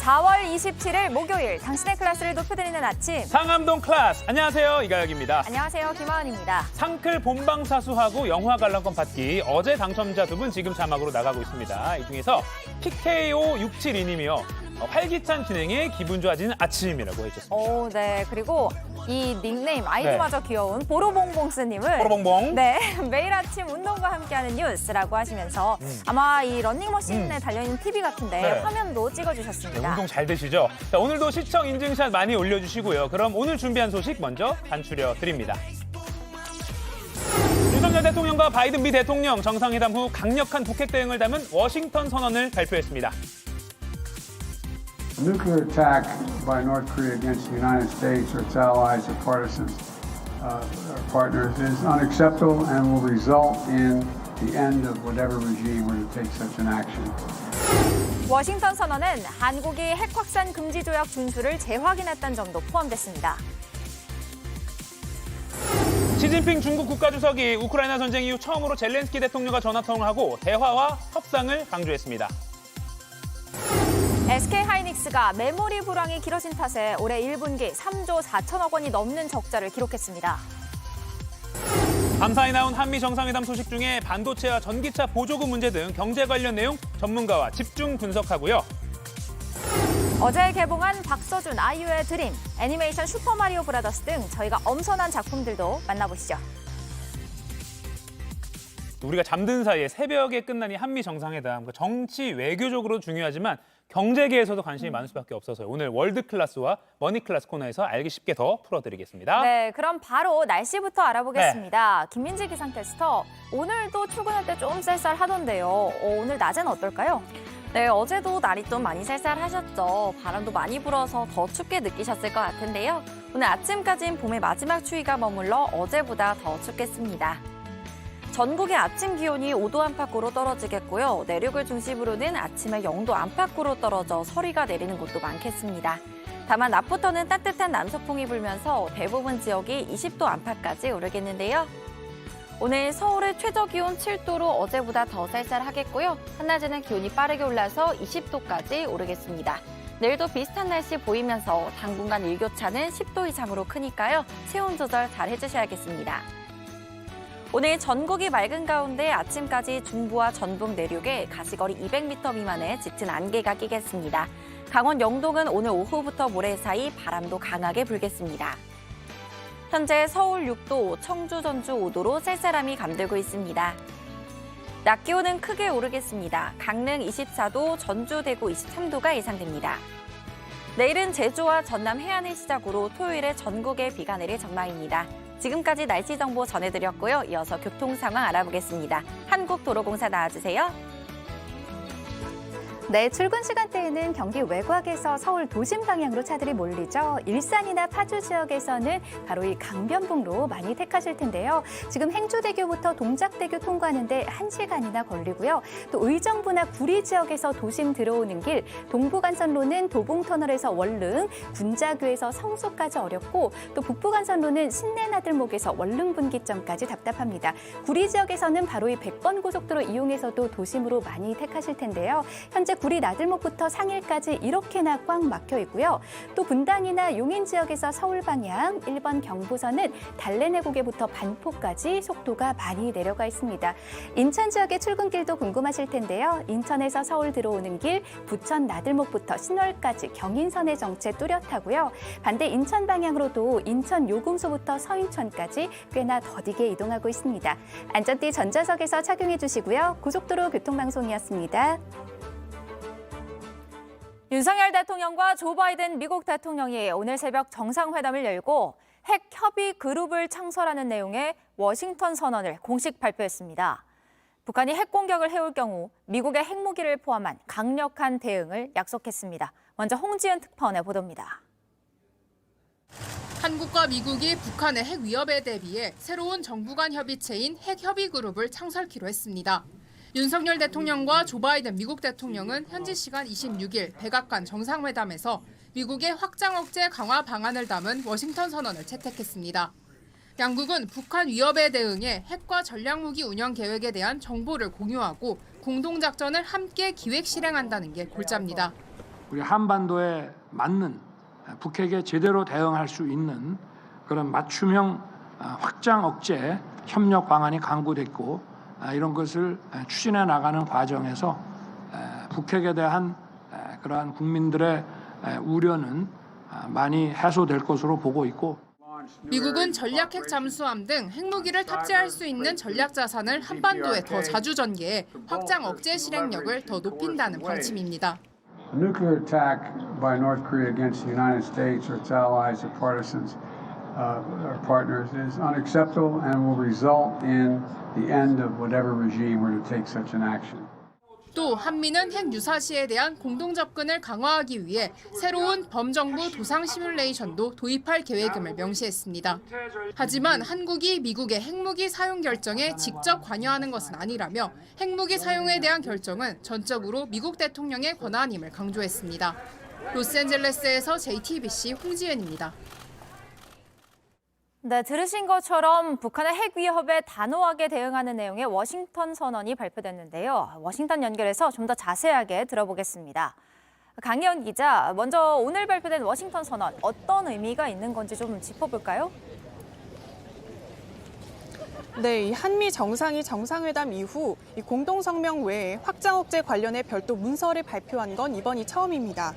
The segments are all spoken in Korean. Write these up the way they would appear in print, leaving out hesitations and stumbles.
4월 27일 목요일 당신의 클래스를 높여드리는 아침. 상암동 클래스. 안녕하세요, 이가혁입니다. 안녕하세요, 김하은입니다. 상클 본방사수하고 영화 관람권 받기. 어제 당첨자 두 분 지금 자막으로 나가고 있습니다. 이 중에서 PKO672님이요. 활기찬 진행에 기분 좋아지는 아침이라고 해주셨습니다. 네. 그리고 이 닉네임 아이디마저 귀여운 보로봉봉스님은 보로봉봉. 네, 매일 아침 운동과 함께하는 뉴스라고 하시면서 아마 이 러닝머신에 달려있는 TV 같은데 네. 화면도 네, 찍어주셨습니다. 운동 잘 되시죠? 자, 오늘도 시청 인증샷 많이 올려주시고요. 그럼 오늘 준비한 소식 먼저 간추려 드립니다. 윤석열 대통령과 바이든 미 대통령 정상회담 후 강력한 북핵 대응을 담은 워싱턴 선언을 발표했습니다. A nuclear attack by North Korea against the United States or its allies or partisans, partners is unacceptable and will result in the end of whatever regime were to take such an action. 워싱턴 선언은 한국이 핵 확산 금지 조약 준수를 재확인했다는 점도 포함됐습니다. 시진핑 중국 국가주석이 우크라이나 전쟁 이후 처음으로 젤렌스키 대통령과 전화통화를 하고 대화와 협상을 강조했습니다. SK하이닉스가 메모리 불황이 길어진 탓에 올해 1분기 3조 4천억 원이 넘는 적자를 기록했습니다. 밤사이 나온 한미 정상회담 소식 중에 반도체와 전기차 보조금 문제 등 경제 관련 내용 전문가와 집중 분석하고요. 어제 개봉한 박서준 아이유의 드림, 애니메이션 슈퍼마리오 브라더스 등 저희가 엄선한 작품들도 만나보시죠. 우리가 잠든 사이에 새벽에 끝난 이 한미 정상회담, 정치 외교적으로 중요하지만 경제계에서도 관심이 많을 수밖에 없어서요. 오늘 월드클래스와 머니클래스 코너에서 알기 쉽게 더 풀어드리겠습니다. 네, 그럼 바로 날씨부터 알아보겠습니다. 김민지 기상캐스터, 오늘도 출근할 때 좀 쌀쌀하던데요. 오늘 낮에는 어떨까요? 네, 어제도 날이 좀 많이 쌀쌀하셨죠. 바람도 많이 불어서 더 춥게 느끼셨을 것 같은데요. 오늘 아침까지는 봄의 마지막 추위가 머물러 어제보다 더 춥겠습니다. 전국의 아침 기온이 5도 안팎으로 떨어지겠고요. 내륙을 중심으로는 아침에 0도 안팎으로 떨어져 서리가 내리는 곳도 많겠습니다. 다만 낮부터는 따뜻한 남서풍이 불면서 대부분 지역이 20도 안팎까지 오르겠는데요. 오늘 서울의 최저 기온 7도로 어제보다 더 쌀쌀하겠고요. 한낮에는 기온이 빠르게 올라서 20도까지 오르겠습니다. 내일도 비슷한 날씨 보이면서 당분간 일교차는 10도 이상으로 크니까요. 체온 조절 잘 해주셔야겠습니다. 오늘 전국이 맑은 가운데 아침까지 중부와 전북 내륙에 가시거리 200m 미만의 짙은 안개가 끼겠습니다. 강원 영동은 오늘 오후부터 모레 사이 바람도 강하게 불겠습니다. 현재 서울 6도, 청주, 전주 5도로 쌀쌀함이 감돌고 있습니다. 낮 기온은 크게 오르겠습니다. 강릉 24도, 전주, 대구 23도가 예상됩니다. 내일은 제주와 전남 해안을 시작으로 토요일에 전국에 비가 내릴 전망입니다. 지금까지 날씨 정보 전해드렸고요. 이어서 교통 상황 알아보겠습니다. 한국도로공사 나와주세요. 네, 출근 시간대에는 경기 외곽에서 서울 도심 방향으로 차들이 몰리죠. 일산이나 파주 지역에서는 바로 이 강변북로 많이 택하실 텐데요. 지금 행주대교부터 동작대교 통과하는데 1시간이나 걸리고요. 또 의정부나 구리 지역에서 도심 들어오는 길, 동부간선로는 도봉터널에서 월릉, 군자교에서 성수까지 어렵고 또 북부간선로는 신내나들목에서 월릉 분기점까지 답답합니다. 구리 지역에서는 바로 이 100번 고속도로 이용해서도 도심으로 많이 택하실 텐데요. 현재 구리 나들목부터 상일까지 이렇게나 꽉 막혀 있고요. 또 분당이나 용인 지역에서 서울 방향 1번 경부선은 달래내고개부터 반포까지 속도가 많이 내려가 있습니다. 인천 지역의 출근길도 궁금하실 텐데요. 인천에서 서울 들어오는 길 부천 나들목부터 신월까지 경인선의 정체 뚜렷하고요. 반대 인천 방향으로도 인천 요금소부터 서인천까지 꽤나 더디게 이동하고 있습니다. 안전띠 전좌석에서 착용해 주시고요. 고속도로 교통방송이었습니다. 윤석열 대통령과 조 바이든 미국 대통령이 오늘 새벽 정상회담을 열고 핵 협의 그룹을 창설하는 내용의 워싱턴 선언을 공식 발표했습니다. 북한이 핵 공격을 해올 경우 미국의 핵무기를 포함한 강력한 대응을 약속했습니다. 먼저 홍지은 특파원의 보도입니다. 한국과 미국이 북한의 핵 위협에 대비해 새로운 정부 간 협의체인 핵협의그룹을 창설키로 했습니다. 윤석열 대통령과 조 바이든 미국 대통령은 현지 시간 26일 백악관 정상회담에서 미국의 확장 억제 강화 방안을 담은 워싱턴 선언을 채택했습니다. 양국은 북한 위협에 대응해 핵과 전략무기 운영 계획에 대한 정보를 공유하고 공동작전을 함께 기획 실행한다는 게 골자입니다. 우리 한반도에 맞는 북핵에 제대로 대응할 수 있는 그런 맞춤형 확장 억제 협력 방안이 강구됐고 이런 것을 추진해 나가는 과정에서 북핵에 대한 그러한 국민들의 우려는 많이 해소될 것으로 보고 있고 미국은 전략 핵 잠수함 등 핵무기를 탑재할 수 있는 전략 자산을 한반도에 더 자주 전개해 확장 억제 실행력을 더 높인다는 방침입니다. A nuclear attack by North Korea against the United States or its allies or partisans or partners is unacceptable and will result in the end of whatever regime were to take such an action. 또 한미는 핵 유사시에 대한 공동 접근을 강화하기 위해 새로운 범정부 도상 시뮬레이션도 도입할 계획임을 명시했습니다. 하지만 한국이 미국의 핵무기 사용 결정에 직접 관여하는 것은 아니라며 핵무기 사용에 대한 결정은 전적으로 미국 대통령의 권한임을 강조했습니다. 로스앤젤레스에서 JTBC 홍지연입니다. 네, 들으신 것처럼 북한의 핵 위협에 단호하게 대응하는 내용의 워싱턴 선언이 발표됐는데요. 워싱턴 연결해서 좀 더 자세하게 들어보겠습니다. 강희연 기자, 먼저 오늘 발표된 워싱턴 선언 어떤 의미가 있는 건지 좀 짚어볼까요? 네, 이 한미 정상이 정상회담 이후 이 공동성명 외에 확장 억제 관련해 별도 문서를 발표한 건 이번이 처음입니다.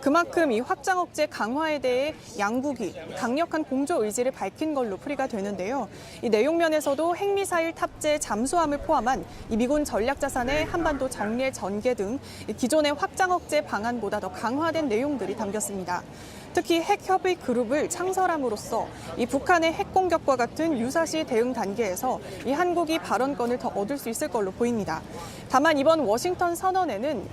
그만큼 이 확장 억제 강화에 대해 양국이 강력한 공조 의지를 밝힌 걸로 풀이가 되는데요. 이 내용면에서도 핵미사일 탑재 잠수함을 포함한 이 미군 전략 자산의 한반도 정례 전개 등 기존의 확장 억제 방안보다 더 강화된 내용들이 담겼습니다. 특히 핵협의 그룹을 창설함으로써 이 북한의 핵 공격과 같은 유사시 대응 단계에서 이 한국이 발언권을 더 얻을 수 있을 걸로 보입니다. 다만 이번 워싱턴 선언에는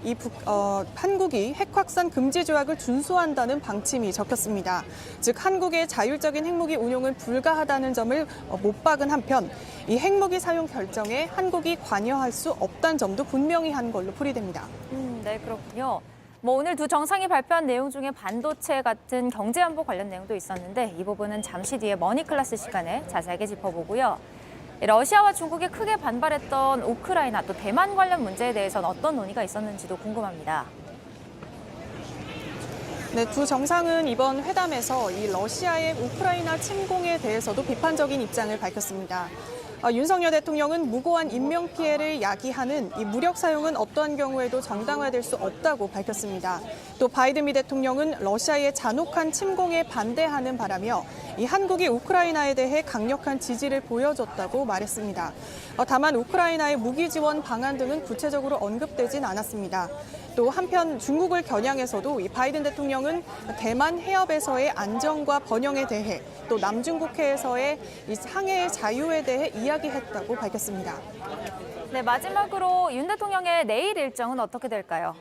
한국이 핵 확산 금지 조약을 준수한다는 방침이 적혔습니다. 즉 한국의 자율적인 핵무기 운용은 불가하다는 점을 못 박은 한편 이 핵무기 사용 결정에 한국이 관여할 수 없다는 점도 분명히 한 걸로 풀이됩니다. 네, 그렇군요. 오늘 두 정상이 발표한 내용 중에 반도체 같은 경제안보 관련 내용도 있었는데 이 부분은 잠시 뒤에 머니클래스 시간에 자세하게 짚어보고요. 러시아와 중국이 크게 반발했던 우크라이나 또 대만 관련 문제에 대해서는 어떤 논의가 있었는지도 궁금합니다. 네, 두 정상은 이번 회담에서 이 러시아의 우크라이나 침공에 대해서도 비판적인 입장을 밝혔습니다. 윤석열 대통령은 무고한 인명피해를 야기하는 이 무력 사용은 어떠한 경우에도 정당화될 수 없다고 밝혔습니다. 또 바이든 미 대통령은 러시아의 잔혹한 침공에 반대하는 바라며 이 한국이 우크라이나에 대해 강력한 지지를 보여줬다고 말했습니다. 다만 우크라이나의 무기 지원 방안 등은 구체적으로 언급되진 않았습니다. 또 한편 중국을 겨냥해서도 이 바이든 대통령은 대만 해협에서의 안정과 번영에 대해 또 남중국해에서의 이 항해의 자유에 대해 이야기했다고 밝혔습니다. 네, 마지막으로 윤 대통령의 내일 일정은 어떻게 될까요?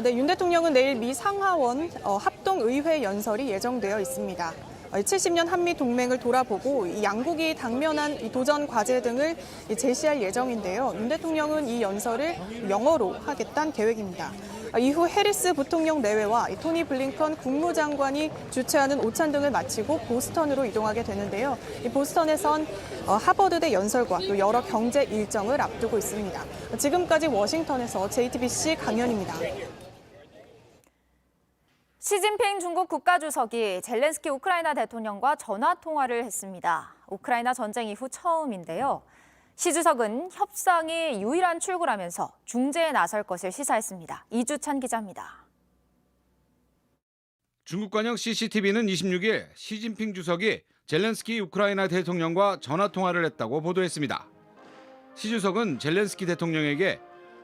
네, 윤 대통령은 내일 미 상하원 합동의회 연설이 예정되어 있습니다. 70년 한미 동맹을 돌아보고 이 양국이 당면한 이 도전 과제 등을 제시할 예정인데요. 윤 대통령은 이 연설을 영어로 하겠다는 계획입니다. 이후 해리스 부통령 내외와 토니 블링컨 국무장관이 주최하는 오찬 등을 마치고 보스턴으로 이동하게 되는데요. 이 보스턴에선 하버드대 연설과 또 여러 경제 일정을 앞두고 있습니다. 지금까지 워싱턴에서 JTBC 강연입니다. 시진핑 중국 국가주석이 젤렌스키 우크라이나 대통령과 전화 통화를 했습니다. 우크라이나 전쟁 이후 처음인데요. 시 주석은 협상이 유일한 출구라면서 중재에 나설 것을 시사했습니다. 이주찬 기자입니다. 중국 관영 CCTV는 26일 시진핑 주석이 젤렌스키 우크라이나 대통령과 전화 통화를 했다고 보도했습니다. 시 주석은 젤렌스키 대통령에게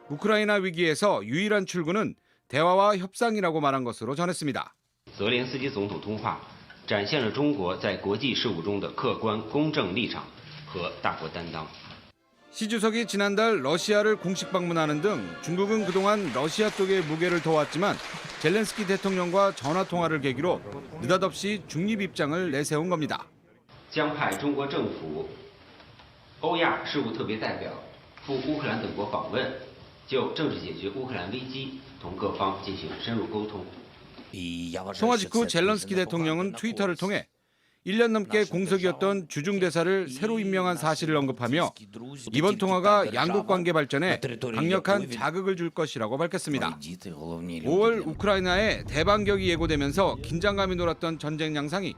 우크라이나 위기에서 유일한 출구는 대화와 협상이라고 말한 것으로 전했습니다. 泽连斯基总统通话展现了中国在国际事务中的客观公正立场和大国担当。 시 주석이 지난달 러시아를 공식 방문하는 등 중국은 그동안 러시아 쪽에 무게를 둬왔지만 젤렌스키 대통령과 전화 통화를 계기로 느닷없이 중립 입장을 내세운 겁니다. 将派中国政府欧亚事务特别代表赴乌克兰等国访问，就政治解决乌克兰危机同各方进行深入沟通。 통화 직후 젤렌스키 대통령은 트위터를 통해 1년 넘게 공석이었던 주중대사를 새로 임명한 사실을 언급하며 이번 통화가 양국 관계 발전에 강력한 자극을 줄 것이라고 밝혔습니다. 5월 우크라이나에 대반격이 예고되면서 긴장감이 놀았던 전쟁 양상이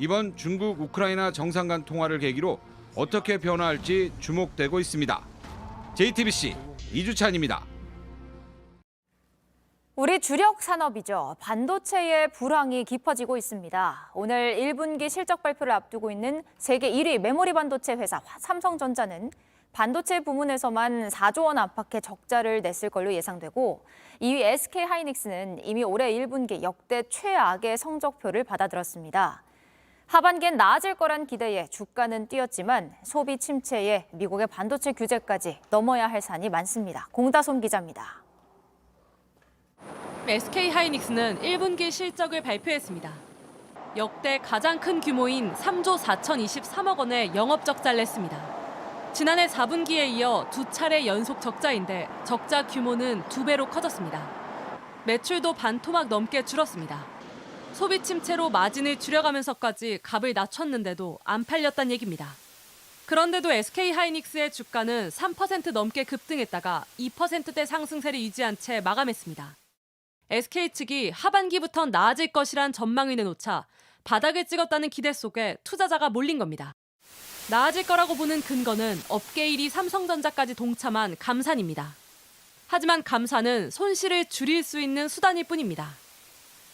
이번 중국 우크라이나 정상 간 통화를 계기로 어떻게 변화할지 주목되고 있습니다. JTBC 이주찬입니다. 우리 주력 산업이죠. 반도체의 불황이 깊어지고 있습니다. 오늘 1분기 실적 발표를 앞두고 있는 세계 1위 메모리 반도체 회사 삼성전자는 반도체 부문에서만 4조 원 안팎의 적자를 냈을 걸로 예상되고 2위 SK하이닉스는 이미 올해 1분기 역대 최악의 성적표를 받아들었습니다. 하반기엔 나아질 거란 기대에 주가는 뛰었지만 소비 침체에 미국의 반도체 규제까지 넘어야 할 산이 많습니다. 공다솜 기자입니다. SK하이닉스는 1분기 실적을 발표했습니다. 역대 가장 큰 규모인 3조 4,023억 원의 영업 적자를 냈습니다. 지난해 4분기에 이어 두 차례 연속 적자인데 적자 규모는 2배로 커졌습니다. 매출도 반토막 넘게 줄었습니다. 소비 침체로 마진을 줄여가면서까지 값을 낮췄는데도 안 팔렸다는 얘기입니다. 그런데도 SK하이닉스의 주가는 3% 넘게 급등했다가 2%대 상승세를 유지한 채 마감했습니다. SK 측이 하반기부터 나아질 것이란 전망을 내놓자 바닥을 찍었다는 기대 속에 투자자가 몰린 겁니다. 나아질 거라고 보는 근거는 업계 1위 삼성전자까지 동참한 감산입니다. 하지만 감산은 손실을 줄일 수 있는 수단일 뿐입니다.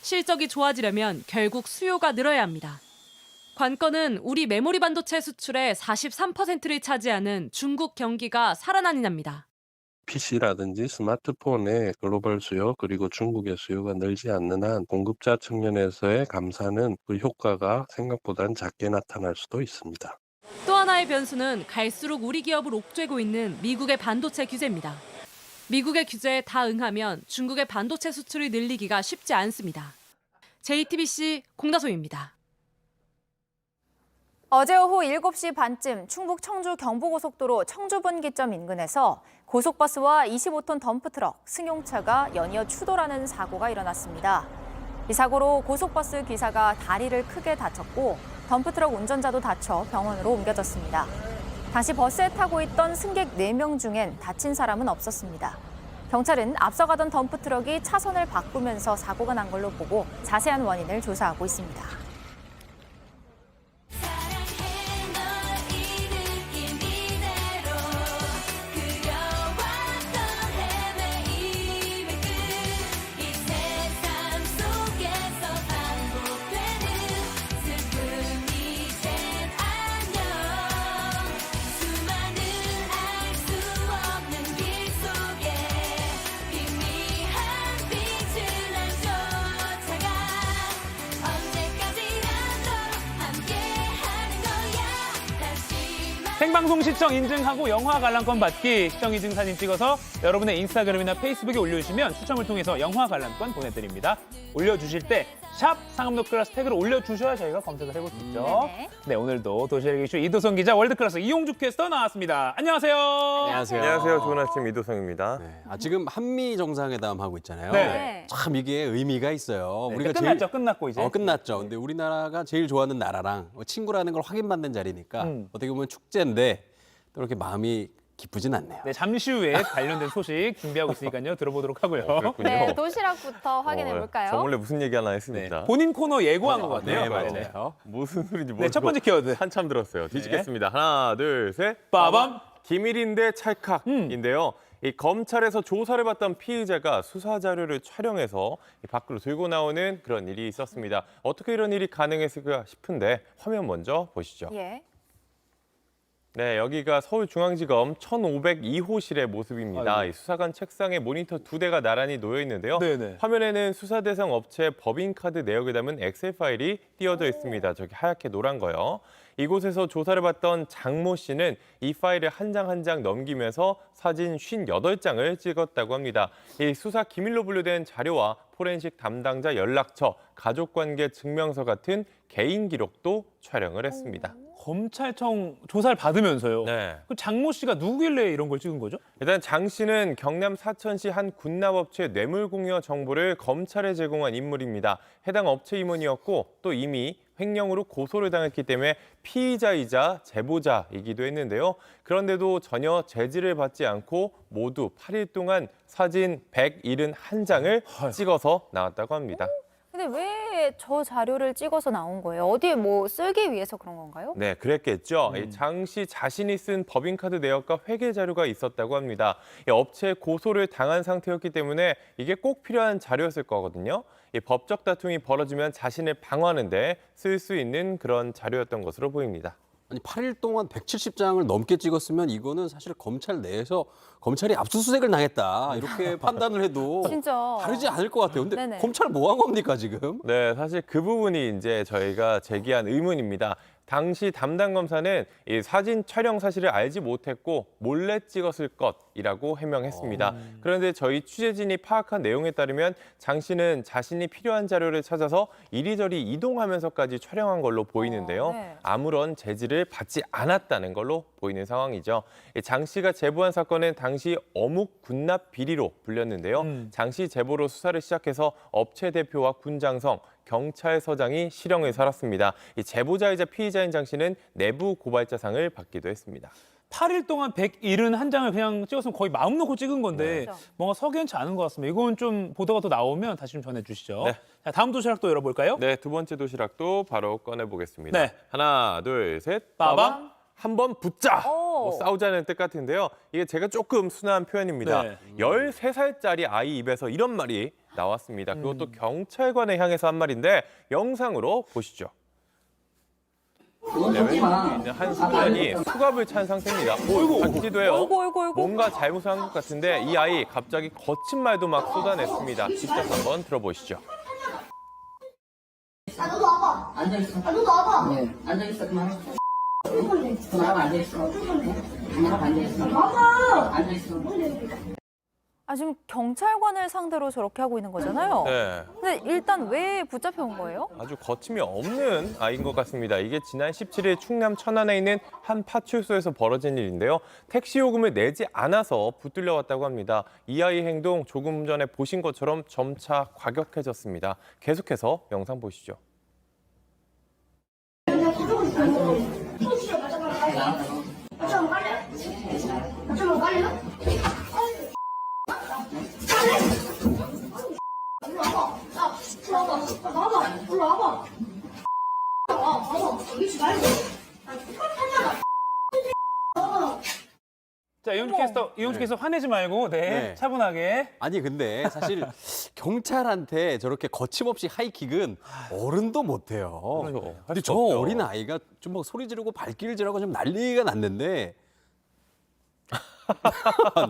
실적이 좋아지려면 결국 수요가 늘어야 합니다. 관건은 우리 메모리 반도체 수출의 43%를 차지하는 중국 경기가 살아나느냐입니다. PC라든지 스마트폰의 글로벌 수요 그리고 중국의 수요가 늘지 않는 한 공급자 측면에서의 감산은 그 효과가 생각보다는 작게 나타날 수도 있습니다. 또 하나의 변수는 갈수록 우리 기업을 옥죄고 있는 미국의 반도체 규제입니다. 미국의 규제에 다 응하면 중국의 반도체 수출을 늘리기가 쉽지 않습니다. JTBC 공다솜입니다. 어제 오후 7시 반쯤 충북 청주 경부고속도로 청주분기점 인근에서 고속버스와 25톤 덤프트럭, 승용차가 연이어 추돌하는 사고가 일어났습니다. 이 사고로 고속버스 기사가 다리를 크게 다쳤고 덤프트럭 운전자도 다쳐 병원으로 옮겨졌습니다. 당시 버스에 타고 있던 승객 4명 중엔 다친 사람은 없었습니다. 경찰은 앞서가던 덤프트럭이 차선을 바꾸면서 사고가 난 걸로 보고 자세한 원인을 조사하고 있습니다. 생방송 시청 인증하고 영화 관람권 받기 시청 인증 사진 찍어서 여러분의 인스타그램이나 페이스북에 올려주시면 추첨을 통해서 영화 관람권 보내드립니다. 올려주실 때 샵 상암노클래스 태그를 올려주셔야 저희가 검색을 해볼 수 있죠. 네, 오늘도 도시락 이슈 이도성 기자, 월드클래스 이용주 캐스터 나왔습니다. 안녕하세요. 안녕하세요. 좋은 아침 이도성입니다. 네. 지금 한미 정상회담 하고 있잖아요. 네. 참 이게 의미가 있어요. 네, 우리가 끝났죠. 끝났고 이제. 끝났죠. 근데 우리나라가 제일 좋아하는 나라랑 친구라는 걸 확인받는 자리니까 어떻게 보면 축제인데 또 이렇게 마음이 기쁘진 않네요. 네, 잠시 후에 관련된 소식 준비하고 있으니까요. 들어보도록 하고요. 그렇군요. 네, 도시락부터 확인해 볼까요? 저 원래 무슨 얘기 하나 했습니다. 네, 본인 코너 예고한 것 같아요. 네, 맞아요. 무슨 소리인지 모르고 네, 첫 번째 키워드. 한참 들었어요. 뒤집겠습니다. 하나, 둘, 셋. 빠밤. 기밀인데 찰칵인데요. 이 검찰에서 조사를 받던 피의자가 수사 자료를 촬영해서 밖으로 들고 나오는 그런 일이 있었습니다. 어떻게 이런 일이 가능했을까 싶은데 화면 먼저 보시죠. 예. 네, 여기가 서울중앙지검 1502호실의 모습입니다. 이 수사관 책상에 모니터 2대가 나란히 놓여 있는데요. 네네. 화면에는 수사 대상 업체 법인카드 내역을 담은 엑셀 파일이 띄어져 있습니다. 저기 하얗게 노란 거요. 이곳에서 조사를 받던 장모 씨는 이 파일을 한 장 한 장 넘기면서 사진 58장을 찍었다고 합니다. 이 수사 기밀로 분류된 자료와 포렌식 담당자 연락처, 가족관계 증명서 같은 개인 기록도 촬영을 했습니다. 검찰청 조사를 받으면서요. 네. 그 장모 씨가 누구길래 이런 걸 찍은 거죠? 일단 장 씨는 경남 사천시 한 군납업체 뇌물공여 정보를 검찰에 제공한 인물입니다. 해당 업체 임원이었고 또 이미 횡령으로 고소를 당했기 때문에 피의자이자 제보자이기도 했는데요. 그런데도 전혀 제지를 받지 않고 모두 8일 동안 사진 171장을 찍어서 나왔다고 합니다. 근데 왜 저 자료를 찍어서 나온 거예요? 어디에 뭐 쓰기 위해서 그런 건가요? 네, 그랬겠죠. 이 장 씨 자신이 쓴 법인카드 내역과 회계 자료가 있었다고 합니다. 이 업체에 고소를 당한 상태였기 때문에 이게 꼭 필요한 자료였을 거거든요. 이 법적 다툼이 벌어지면 자신을 방어하는 데 쓸 수 있는 그런 자료였던 것으로 보입니다. 아니 8일 동안 170장을 넘게 찍었으면 이거는 사실 검찰 내에서 검찰이 압수수색을 당했다 이렇게 판단을 해도 진짜. 다르지 않을 것 같아요. 근데 네네. 검찰 뭐 한 겁니까 지금? 네, 사실 그 부분이 이제 저희가 제기한 의문입니다. 당시 담당 검사는 이 사진 촬영 사실을 알지 못했고 몰래 찍었을 것이라고 해명했습니다. 그런데 저희 취재진이 파악한 내용에 따르면 장 씨는 자신이 필요한 자료를 찾아서 이리저리 이동하면서까지 촬영한 걸로 보이는데요. 네. 아무런 제지를 받지 않았다는 걸로 보이는 상황이죠. 장 씨가 제보한 사건은 당시 어묵 군납 비리로 불렸는데요. 장 씨 제보로 수사를 시작해서 업체 대표와 군장성, 경찰서장이 실형을 살았습니다. 이 제보자이자 피의자인 장 씨는 내부 고발자상을 받기도 했습니다. 8일 동안 171장을 그냥 찍었으면 거의 마음 놓고 찍은 건데 그렇죠. 뭔가 석연치 않은 것 같습니다. 이건 좀 보도가 더 나오면 다시 좀 전해주시죠. 네. 자, 다음 도시락도 열어볼까요? 네, 두 번째 도시락도 바로 꺼내보겠습니다. 네. 하나, 둘, 셋. 빠밤. 한번 붙자. 오. 뭐 싸우자는 뜻 같은데요. 이게 제가 조금 순한 표현입니다. 네. 13살짜리 아이 입에서 이런 말이 나왔습니다. 그것도 경찰관을 향해서 한 말인데 영상으로 보시죠. 네, 왼쪽에 있는 한 소년이 수갑을 찬 상태입니다. 다치기도 해요. 뭔가 잘못한 것 같은데 이 아이 갑자기 거친 말도 막 쏟아냈습니다. 직접 한번 들어보시죠. 너도 와봐. 앉아있어. 너도 와봐. 네. 앉아있어. 그만. 그만 앉아있어. 그만 앉아있어. 와봐. 앉아있어. 아, 지금 경찰관을 상대로 저렇게 하고 있는 거잖아요. 네. 근데 일단 왜 붙잡혀온 거예요? 아주 거침이 없는 아이인 것 같습니다. 이게 지난 17일 충남 천안에 있는 한 파출소에서 벌어진 일인데요. 택시 요금을 내지 않아서 붙들려 왔다고 합니다. 이 아이 행동 조금 전에 보신 것처럼 점차 과격해졌습니다. 계속해서 영상 보시죠. 자, 이용주 캐스터 화내지 말고 네. 차분하게. 아니 근데 사실 경찰한테 저렇게 거침없이 하이킥은 어른도 못해요. 그렇죠. 근데 저 어린 아이가 좀 막 소리 지르고 발길을 지르고 좀 난리가 났는데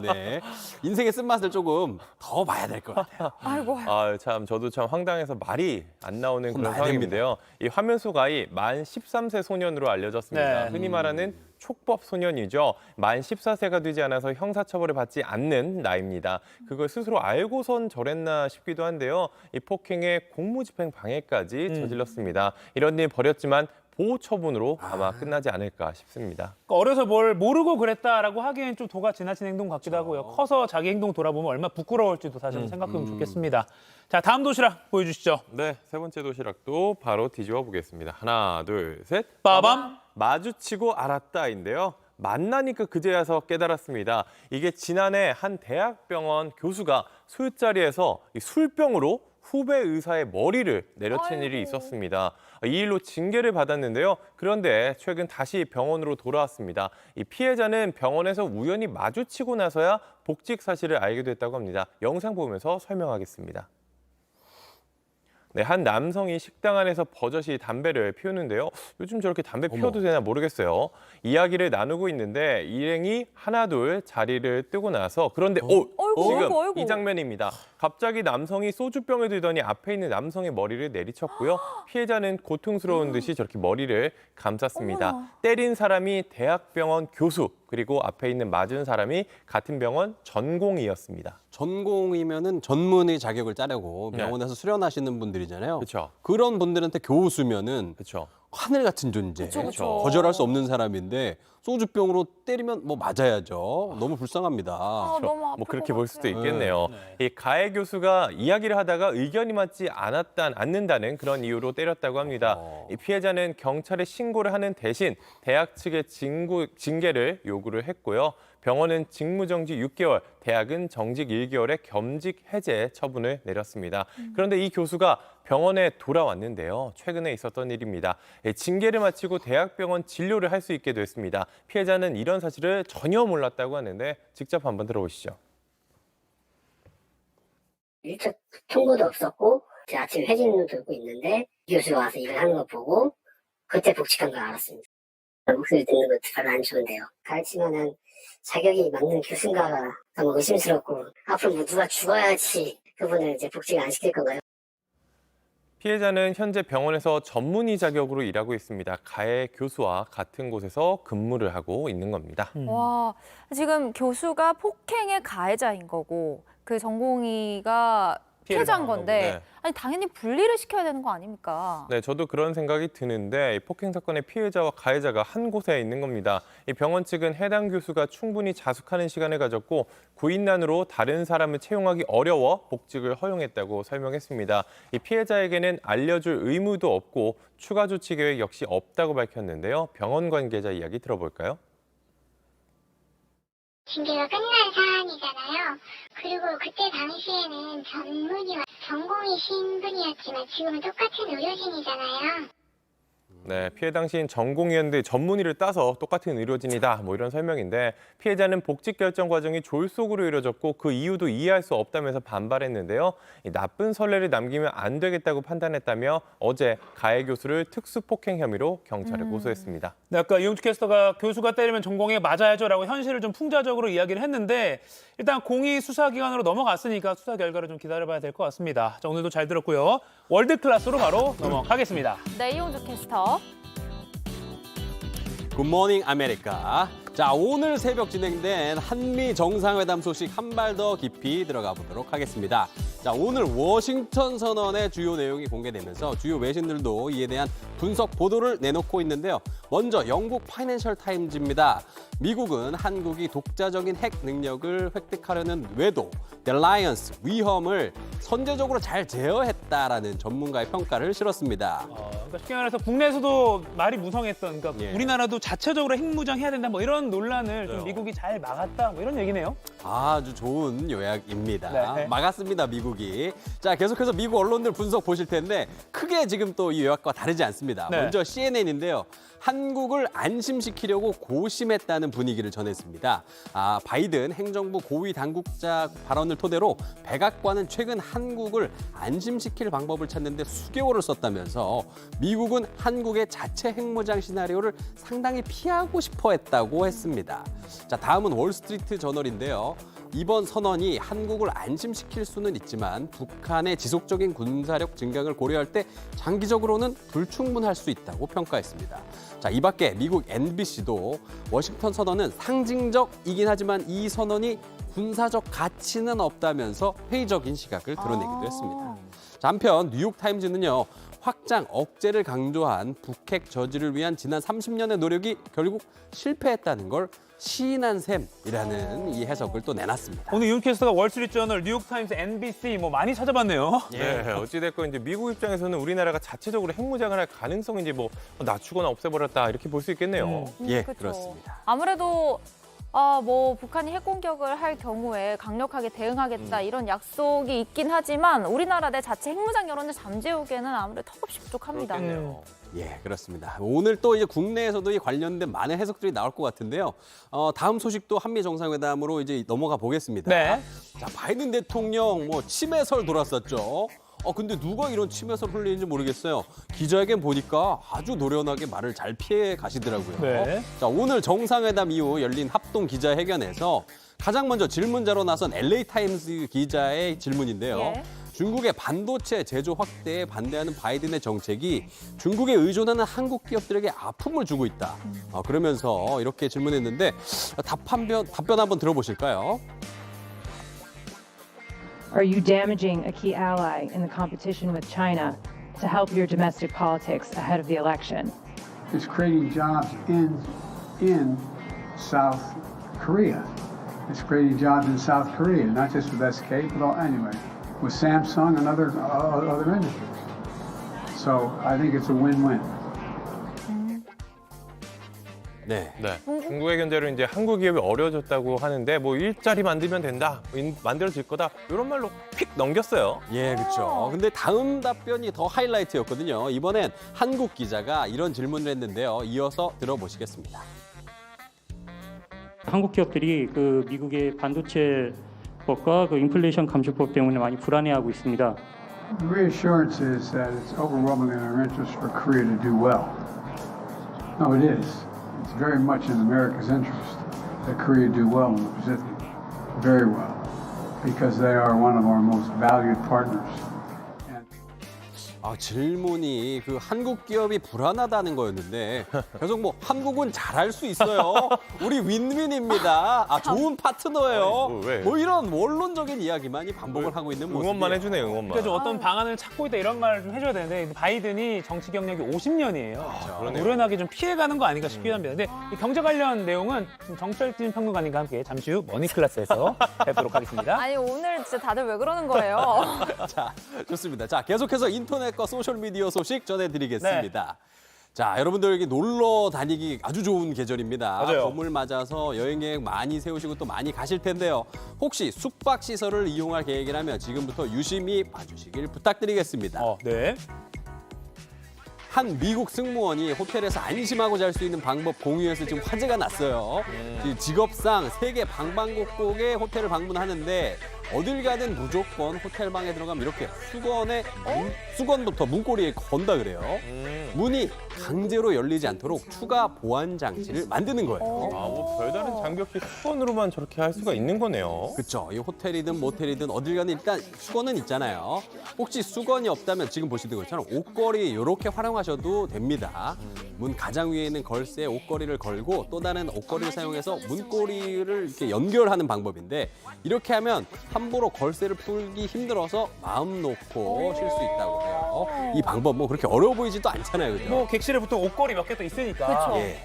네. 인생의 쓴맛을 조금 더 봐야 될 것 같아요. 아이고. 아, 참 저도 참 황당해서 말이 안 나오는 그런 혼나야 상황인데요. 이 화면 속 아이 만 13세 소년으로 알려졌습니다. 네. 흔히 말하는 촉법 소년이죠. 만 14세가 되지 않아서 형사처벌을 받지 않는 나이입니다. 그걸 스스로 알고선 저랬나 싶기도 한데요. 이 폭행에 공무집행 방해까지 저질렀습니다. 이런 일 벌였지만 보호 처분으로 아마 끝나지 않을까 싶습니다. 그러니까 어려서 뭘 모르고 그랬다라고 하기엔 좀 도가 지나친 행동 같기도 하고요. 커서 자기 행동 돌아보면 얼마나 부끄러울지도 다시 한번 생각해보면 좋겠습니다. 자, 다음 도시락 보여주시죠. 네, 세 번째 도시락도 바로 뒤집어 보겠습니다. 하나, 둘, 셋. 빠밤. 마주치고 알았다인데요. 만나니까 그제야서 깨달았습니다. 이게 지난해 한 대학병원 교수가 술자리에서 이 술병으로 후배 의사의 머리를 내려친 일이 있었습니다. 이 일로 징계를 받았는데요. 그런데 최근 다시 병원으로 돌아왔습니다. 이 피해자는 병원에서 우연히 마주치고 나서야 복직 사실을 알게 됐다고 합니다. 영상 보면서 설명하겠습니다. 네, 한 남성이 식당 안에서 버젓이 담배를 피우는데요. 요즘 저렇게 담배 피워도 되나 모르겠어요. 이야기를 나누고 있는데 일행이 하나둘 자리를 뜨고 나서 그런데 지금 이 장면입니다. 갑자기 남성이 소주병을 들더니 앞에 있는 남성의 머리를 내리쳤고요. 피해자는 고통스러운 듯이 저렇게 머리를 감쌌습니다. 때린 사람이 대학병원 교수, 그리고 앞에 있는 맞은 사람이 같은 병원 전공의였습니다. 전공이면은 전문의 자격을 따려고 병원에서 수련하시는 분들이잖아요. 그렇죠. 그런 분들한테 교수면은 그렇죠. 하늘 같은 존재, 그쵸. 거절할 수 없는 사람인데 소주병으로 때리면 뭐 맞아야죠. 너무 불쌍합니다. 너무 아플 뭐 그렇게 것 볼 수도 같아요. 있겠네요. 이 가해 교수가 이야기를 하다가 의견이 맞지 않는다는 그런 이유로 때렸다고 합니다. 이 피해자는 경찰에 신고를 하는 대신 대학 측에 징계를 요구를 했고요. 병원은 직무정지 6개월, 대학은 정직 1개월의 겸직 해제 처분을 내렸습니다. 그런데 이 교수가 병원에 돌아왔는데요. 최근에 있었던 일입니다. 징계를 마치고 대학병원 진료를 할 수 있게 됐습니다. 피해자는 이런 사실을 전혀 몰랐다고 하는데 직접 한번 들어보시죠. 일찍 통보도 없었고 제가 아침 회진도 들고 있는데 교수가 와서 일을 하는 거 보고 그때 복직한 걸 알았습니다. 목소리 듣는 거 별로 안 좋은데요. 가르치면은 자격이 맞는 교수인가가 너무 의심스럽고 앞으로 뭐 누가 죽어야지 그분을 이제 복직 안 시킬 건가요? 피해자는 현재 병원에서 전문의 자격으로 일하고 있습니다. 가해 교수와 같은 곳에서 근무를 하고 있는 겁니다. 와, 지금 교수가 폭행의 가해자인 거고 그 전공의가 피해자인 건데 네. 아니 당연히 분리를 시켜야 되는 거 아닙니까? 네, 저도 그런 생각이 드는데 이 폭행 사건의 피해자와 가해자가 한 곳에 있는 겁니다. 이 병원 측은 해당 교수가 충분히 자숙하는 시간을 가졌고 구인난으로 다른 사람을 채용하기 어려워 복직을 허용했다고 설명했습니다. 이 피해자에게는 알려줄 의무도 없고 추가 조치 계획 역시 없다고 밝혔는데요. 병원 관계자 이야기 들어볼까요? 징계가 끝난 사안이잖아요. 그리고 그때 당시에는 전문의와 전공의신 분이었지만 지금은 똑같은 의료진이잖아요. 네, 피해 당시인 전공의였는데 전문의를 따서 똑같은 의료진이다 뭐 이런 설명인데 피해자는 복직 결정 과정이 졸속으로 이루어졌고 그 이유도 이해할 수 없다면서 반발했는데요. 이 나쁜 선례를 남기면 안 되겠다고 판단했다며 어제 가해 교수를 특수폭행 혐의로 경찰에 고소했습니다. 네, 아까 이용주 캐스터가 교수가 때리면 전공에 맞아야죠라고 현실을 좀 풍자적으로 이야기를 했는데 일단 공이 수사기관으로 넘어갔으니까 수사 결과를 좀 기다려봐야 될 것 같습니다. 자, 오늘도 잘 들었고요. 월드 클래스로 바로 넘어가겠습니다. 네, 이용주 캐스터. 굿모닝 아메리카. 자, 오늘 새벽 진행된 한미 정상회담 소식 한 발 더 깊이 들어가 보도록 하겠습니다. 자, 오늘 워싱턴 선언의 주요 내용이 공개되면서 주요 외신들도 이에 대한 분석 보도를 내놓고 있는데요. 먼저 영국 파이낸셜 타임즈입니다. 미국은 한국이 독자적인 핵 능력을 획득하려는 외도, 델라이언스, 위험을 선제적으로 잘 제어했다라는 전문가의 평가를 실었습니다. 그러니까 쉽게 말해서 국내에서도 말이 무성했던, 그러니까 우리나라도 자체적으로 핵무장해야 된다, 뭐 이런 논란을 좀 미국이 잘 막았다, 뭐 이런 얘기네요. 아주 좋은 요약입니다. 네. 막았습니다, 미국이. 자, 계속해서 미국 언론들 분석 보실 텐데 크게 지금 또 이 요약과 다르지 않습니다. 네. 먼저 CNN인데요. 한국을 안심시키려고 고심했다는 분위기를 전했습니다. 바이든 행정부 고위 당국자 발언을 토대로 백악관은 최근 한국을 안심시킬 방법을 찾는 데 수개월을 썼다면서 미국은 한국의 자체 핵무장 시나리오를 상당히 피하고 싶어 했다고 했습니다. 자, 다음은 월스트리트 저널인데요. 이번 선언이 한국을 안심시킬 수는 있지만 북한의 지속적인 군사력 증강을 고려할 때 장기적으로는 불충분할 수 있다고 평가했습니다. 자, 이 밖에 미국 NBC도 워싱턴 선언은 상징적이긴 하지만 이 선언이 군사적 가치는 없다면서 회의적인 시각을 드러내기도 했습니다. 자, 한편 뉴욕타임즈는요. 확장 억제를 강조한 북핵 저지를 위한 지난 30년의 노력이 결국 실패했다는 걸 시인한 셈이라는 이 해석을 또 내놨습니다. 오늘 이용 캐스터가 월스트리트저널, 뉴욕타임스, NBC 뭐 많이 찾아봤네요. 네, 어찌됐건 이제 미국 입장에서는 우리나라가 자체적으로 핵무장을 할 가능성이 이제 뭐 낮추거나 없애버렸다 이렇게 볼 수 있겠네요. 예, 그쵸. 그렇습니다. 아무래도 뭐 북한이 핵 공격을 할 경우에 강력하게 대응하겠다 이런 약속이 있긴 하지만 우리나라 내 자체 핵무장 여론을 잠재우기에는 아무래도 턱없이 부족합니다. 예, 그렇습니다. 오늘 또 이제 국내에서도 이 관련된 많은 해석들이 나올 것 같은데요. 다음 소식도 한미 정상회담으로 이제 넘어가 보겠습니다. 네. 자, 바이든 대통령 뭐 침해설 돌았었죠. 근데 누가 이런 침해설 흘리는지 모르겠어요. 기자회견 보니까 아주 노련하게 말을 잘 피해 가시더라고요. 네. 자, 오늘 정상회담 이후 열린 합동 기자회견에서 가장 먼저 질문자로 나선 LA타임스 기자의 질문인데요. 예. 중국의 반도체 제조 확대에 반대하는 바이든의 정책이 중국에 의존하는 한국 기업들에게 아픔을 주고 있다. 그러면서 이렇게 질문했는데 답변 한번 들어보실까요? Are you damaging a key ally in the competition with China? to help your domestic politics ahead of the election. It's creating jobs in South Korea. It's creating jobs in South Korea, not just with SK, but anyway, with Samsung and other industries. So I think it's a win-win. 네. 중국의 견제로 이제 한국 기업이 어려워졌다고 하는데 뭐 일자리 만들면 된다, 만들어질 거다 이런 말로 픽 넘겼어요. 예, 그렇죠. 근데 다음 답변이 더 하이라이트였거든요. 이번엔 한국 기자가 이런 질문을 했는데요. 이어서 들어보시겠습니다. 한국 기업들이 그 미국의 반도체법과 그 인플레이션 감축법 때문에 많이 불안해하고 있습니다. The reassurance is that it's overwhelmingly in our interest for Korea to do well. No, it is. It's very much in America's interest that Korea do well in the Pacific, very well, because they are one of our most valued partners. 질문이 그 한국 기업이 불안하다는 거였는데 계속 뭐 한국은 잘할 수 있어요. 우리 윈윈입니다. 좋은 파트너예요. 뭐 이런 원론적인 이야기만이 반복을 하고 있는 모습이에요. 응원만 해주네, 응원만. 그러니까 좀 어떤 방안을 찾고 있다 이런 말을 좀 해줘야 되는데 바이든이 정치 경력이 50년이에요. 노련하게 좀 피해가는 거 아닌가 싶기도 합니다. 근데 이 경제 관련 내용은 정철진 평론가님과 함께 잠시 후 머니클래스에서 뵙도록 하겠습니다. 아니 오늘 진짜 다들 왜 그러는 거예요? 자, 좋습니다. 자, 계속해서 인터넷과 소셜미디어 소식 전해드리겠습니다. 자, 여러분들 놀러 다니기 아주 좋은 계절입니다. 맞아요. 봄을 맞아서 여행 계획 많이 세우시고 또 많이 가실 텐데요. 혹시 숙박 시설을 이용할 계획이라면 지금부터 유심히 봐주시길 부탁드리겠습니다. 네. 한 미국 승무원이 호텔에서 안심하고 잘 수 있는 방법 공유해서 지금 화제가 났어요. 직업상 세계 방방곡곡의 호텔을 방문하는데 어딜 가든 무조건 호텔 방에 들어가면 이렇게 수건부터 문고리에 건다 그래요. 문이 강제로 열리지 않도록 추가 보안 장치를 만드는 거예요. 뭐 별다른 장비 없이 수건으로만 저렇게 할 수가 있는 거네요. 그렇죠. 이 호텔이든 모텔이든 어딜 가든 일단 수건은 있잖아요. 혹시 수건이 없다면 지금 보시는 것처럼 옷걸이 이렇게 활용하셔도 됩니다. 문 가장 위에 있는 걸쇠에 옷걸이를 걸고 또 다른 옷걸이를 사용해서 문고리를 이렇게 연결하는 방법인데 이렇게 하면 함부로 걸쇠를 풀기 힘들어서 마음 놓고 쉴 수 있다고 해요. 이 방법 뭐 그렇게 어려워 보이지도 않잖아요. 그죠? 뭐 객실에 보통 옷걸이 몇 개 또 있으니까. 예.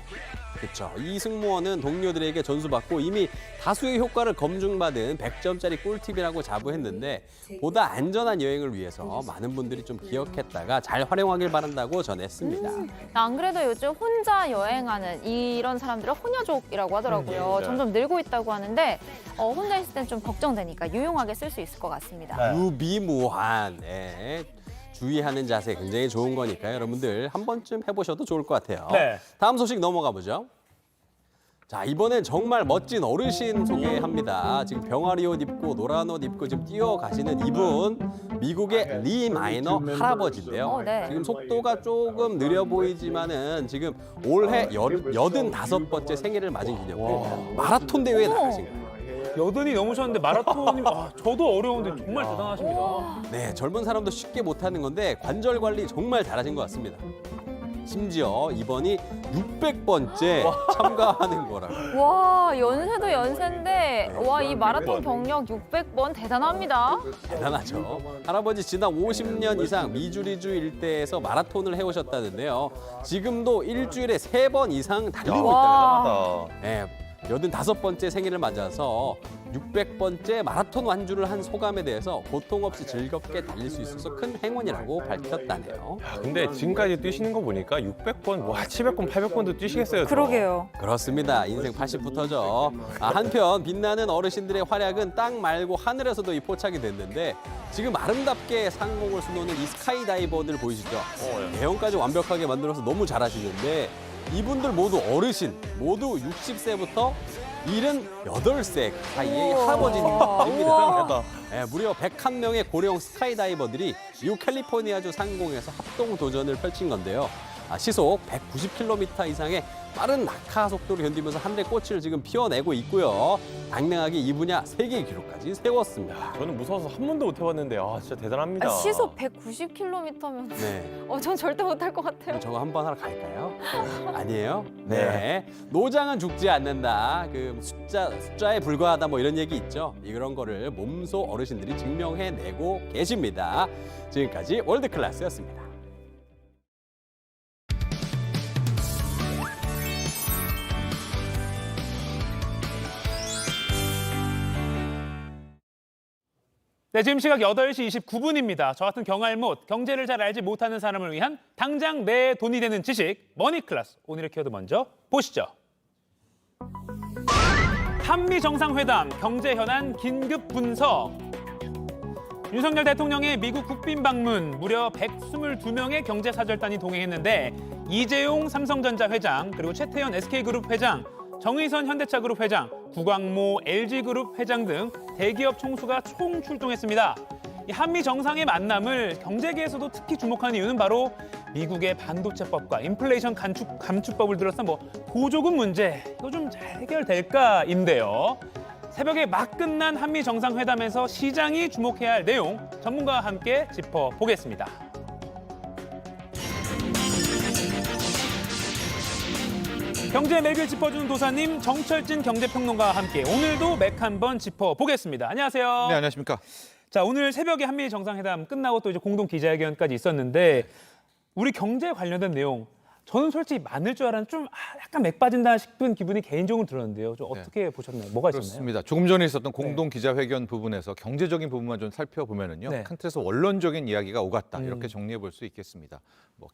그렇죠. 이 승무원은 동료들에게 전수받고 이미 다수의 효과를 검증받은 100점짜리 꿀팁이라고 자부했는데 보다 안전한 여행을 위해서 많은 분들이 좀 기억했다가 잘 활용하길 바란다고 전했습니다. 안 그래도 요즘 혼자 여행하는 이런 사람들을 호녀족이라고 하더라고요. 점점 늘고 있다고 하는데 혼자 있을 땐 좀 걱정되니까 유용하게 쓸 수 있을 것 같습니다. 유비무한. 네. 주의하는 자세 굉장히 좋은 거니까 여러분들 한 번쯤 해보셔도 좋을 것 같아요. 네. 다음 소식 넘어가 보죠. 자, 이번엔 정말 멋진 어르신 소개합니다. 지금 병아리 옷 입고 노란 옷 입고 지금 뛰어가시는 이분 미국의 리 마이너 할아버지인데요. 네. 지금 속도가 조금 느려 보이지만은 지금 올해 85번째 생일을 맞은 기념으로 마라톤 대회에 나가신 거예요. 여든이 넘으셨는데 마라톤이 저도 어려운데 정말 대단하십니다. 네, 젊은 사람도 쉽게 못하는 건데 관절 관리 정말 잘하신 것 같습니다. 심지어 이번이 600번째 참가하는 거라고요. 와, 연세도 연세인데 와, 이 마라톤 경력 600번 대단합니다. 대단하죠. 할아버지 지난 50년 이상 미주리주 일대에서 마라톤을 해오셨다는데요. 지금도 일주일에 3번 이상 달리고 있다고 합니다. 네, 85번째 생일을 맞아서 600번째 마라톤 완주를 한 소감에 대해서 고통 없이 즐겁게 달릴 수 있어서 큰 행운이라고 밝혔다네요. 근데 지금까지 뛰시는 거 보니까 600번, 700번, 800번도 뛰시겠어요. 그러게요. 그렇습니다. 인생 80부터죠. 한편 빛나는 어르신들의 활약은 땅 말고 하늘에서도 이 포착이 됐는데 지금 아름답게 상공을 수놓는 이 스카이다이버들 보이시죠? 대형까지 완벽하게 만들어서 너무 잘하시는데 이분들 모두 어르신, 모두 60세부터 78세 사이의 할아버지입니다. 네, 무려 101명의 고령 스카이다이버들이 미국 캘리포니아주 상공에서 합동 도전을 펼친 건데요. 시속 190km 이상의 빠른 낙하 속도를 견디면서 하늘의 꽃을 지금 피워내고 있고요. 당당하게 이 분야 세계 기록까지 세웠습니다. 저는 무서워서 한 번도 못 해봤는데 진짜 대단합니다. 시속 190km면 네. 전 절대 못할 것 같아요. 저거 한번 하러 갈까요? 아니에요? 네. 노장은 죽지 않는다. 그 숫자에 불과하다 뭐 이런 얘기 있죠. 이런 거를 몸소 어르신들이 증명해내고 계십니다. 지금까지 월드클래스였습니다. 네, 지금 시각 8시 29분입니다. 저 같은 경알못, 경제를 잘 알지 못하는 사람을 위한 당장 내 돈이 되는 지식, 머니클래스. 오늘의 키워드 먼저 보시죠. 한미 정상회담, 경제 현안 긴급 분석. 윤석열 대통령의 미국 국빈 방문, 무려 122명의 경제사절단이 동행했는데 이재용 삼성전자 회장, 그리고 최태현 SK그룹 회장, 정의선 현대차그룹 회장, 구광모 LG그룹 회장 등 대기업 총수가 총 출동했습니다. 이 한미 정상의 만남을 경제계에서도 특히 주목하는 이유는 바로 미국의 반도체법과 인플레이션 감축법을 둘러싼 보조금 문제, 이거 좀 잘 해결될까인데요. 새벽에 막 끝난 한미 정상회담에서 시장이 주목해야 할 내용, 전문가와 함께 짚어보겠습니다. 경제 맥을 짚어주는 도사님 정철진 경제평론가와 함께 오늘도 맥 한번 짚어보겠습니다. 안녕하세요. 네, 안녕하십니까. 자, 오늘 새벽에 한미 정상회담 끝나고 또 이제 공동 기자회견까지 있었는데 우리 경제 관련된 내용 저는 솔직히 많을 줄 알았는데 좀 약간 맥 빠진다 싶은 기분이 개인적으로 들었는데요. 좀 어떻게 보셨나요? 뭐가 있었나요? 그렇습니다. 조금 전에 있었던 공동 기자회견 부분에서 경제적인 부분만 좀 살펴보면은요. 네. 큰 틀에서 원론적인 이야기가 오갔다. 이렇게 정리해 볼 수 있겠습니다.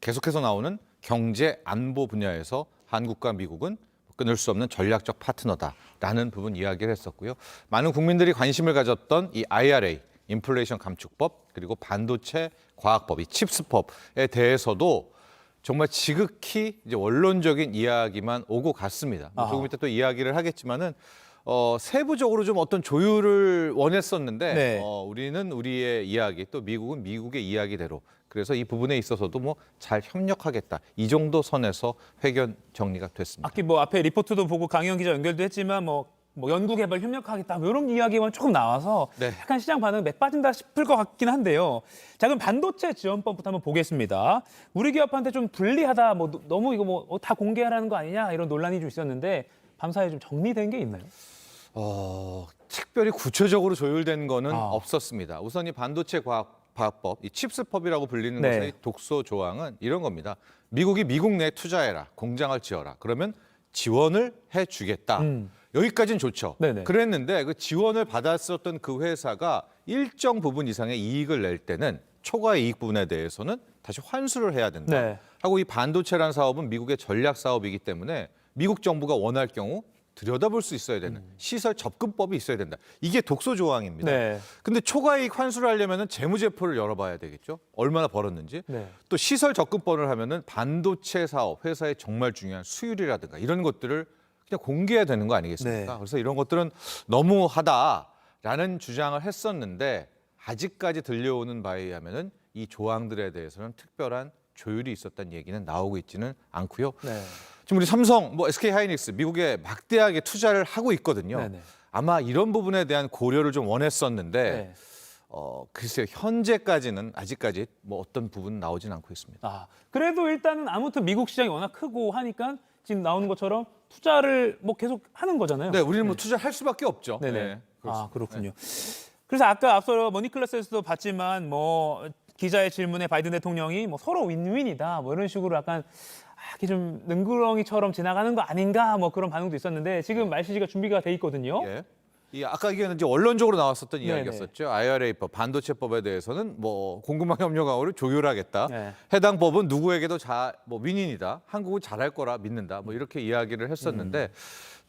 계속해서 나오는 경제 안보 분야에서 한국과 미국은 끊을 수 없는 전략적 파트너다라는 부분 이야기를 했었고요. 많은 국민들이 관심을 가졌던 이 IRA, 인플레이션 감축법, 그리고 반도체 과학법, 이 칩스법에 대해서도 정말 지극히 이제 원론적인 이야기만 오고 갔습니다. 조금 이따 또 이야기를 하겠지만은 세부적으로 좀 어떤 조율을 원했었는데 네. 우리는 우리의 이야기, 또 미국은 미국의 이야기대로, 그래서 이 부분에 있어서도 잘 협력하겠다, 이 정도 선에서 회견 정리가 됐습니다. 앞에 리포트도 보고 강희영 기자 연결도 했지만 연구개발 협력하겠다 이런 이야기만 조금 나와서 네. 약간 시장 반응 맥 빠진다 싶을 것 같긴 한데요. 자, 그럼 반도체 지원법부터 한번 보겠습니다. 우리 기업한테 좀 불리하다, 너무 이거 다 공개하라는 거 아니냐 이런 논란이 좀 있었는데 밤사이에 좀 정리된 게 있나요? 특별히 구체적으로 조율된 거는 없었습니다. 우선 이 반도체 과학법, 이 칩스법이라고 불리는 네. 것의 독소 조항은 이런 겁니다. 미국이 미국 내에 투자해라, 공장을 지어라. 그러면 지원을 해주겠다. 여기까지는 좋죠. 네네. 그랬는데 그 지원을 받았었던 그 회사가 일정 부분 이상의 이익을 낼 때는 초과 이익 부분에 대해서는 다시 환수를 해야 된다. 네. 하고 이 반도체라는 사업은 미국의 전략 사업이기 때문에 미국 정부가 원할 경우 들여다볼 수 있어야 되는 시설 접근법이 있어야 된다. 이게 독소 조항입니다. 네. 근데 초과이익 환수를 하려면 재무제표를 열어봐야 되겠죠. 얼마나 벌었는지. 네. 또 시설 접근법을 하면은 반도체 사업 회사의 정말 중요한 수율이라든가 이런 것들을 그냥 공개해야 되는 거 아니겠습니까? 네. 그래서 이런 것들은 너무하다라는 주장을 했었는데 아직까지 들려오는 바에 의하면은 이 조항들에 대해서는 특별한 조율이 있었다는 얘기는 나오고 있지는 않고요. 네. 지금 우리 삼성, SK 하이닉스 미국에 막대하게 투자를 하고 있거든요. 네네. 아마 이런 부분에 대한 고려를 좀 원했었는데 네. 글쎄요, 현재까지는 아직까지 어떤 부분 나오진 않고 있습니다. 그래도 일단은 아무튼 미국 시장이 워낙 크고 하니까 지금 나오는 것처럼 투자를 계속 하는 거잖아요. 네, 우리는 투자할 수밖에 없죠. 네네. 네, 그렇습니다. 그렇군요. 그래서 아까 앞서 머니클래스에서도 봤지만 기자의 질문에 바이든 대통령이 서로 윈윈이다 이런 식으로 약간 이게 좀 능구렁이처럼 지나가는 거 아닌가 그런 반응도 있었는데 지금 말실시가 준비가 돼 있거든요. 예. 아까 이게 이제 원론적으로 나왔었던 네네. 이야기였었죠. IRA법, 반도체법에 대해서는 공급망 협력 강화를 조율하겠다. 네. 해당 법은 누구에게도 윈윈이다. 한국은 잘할 거라 믿는다. 이렇게 이야기를 했었는데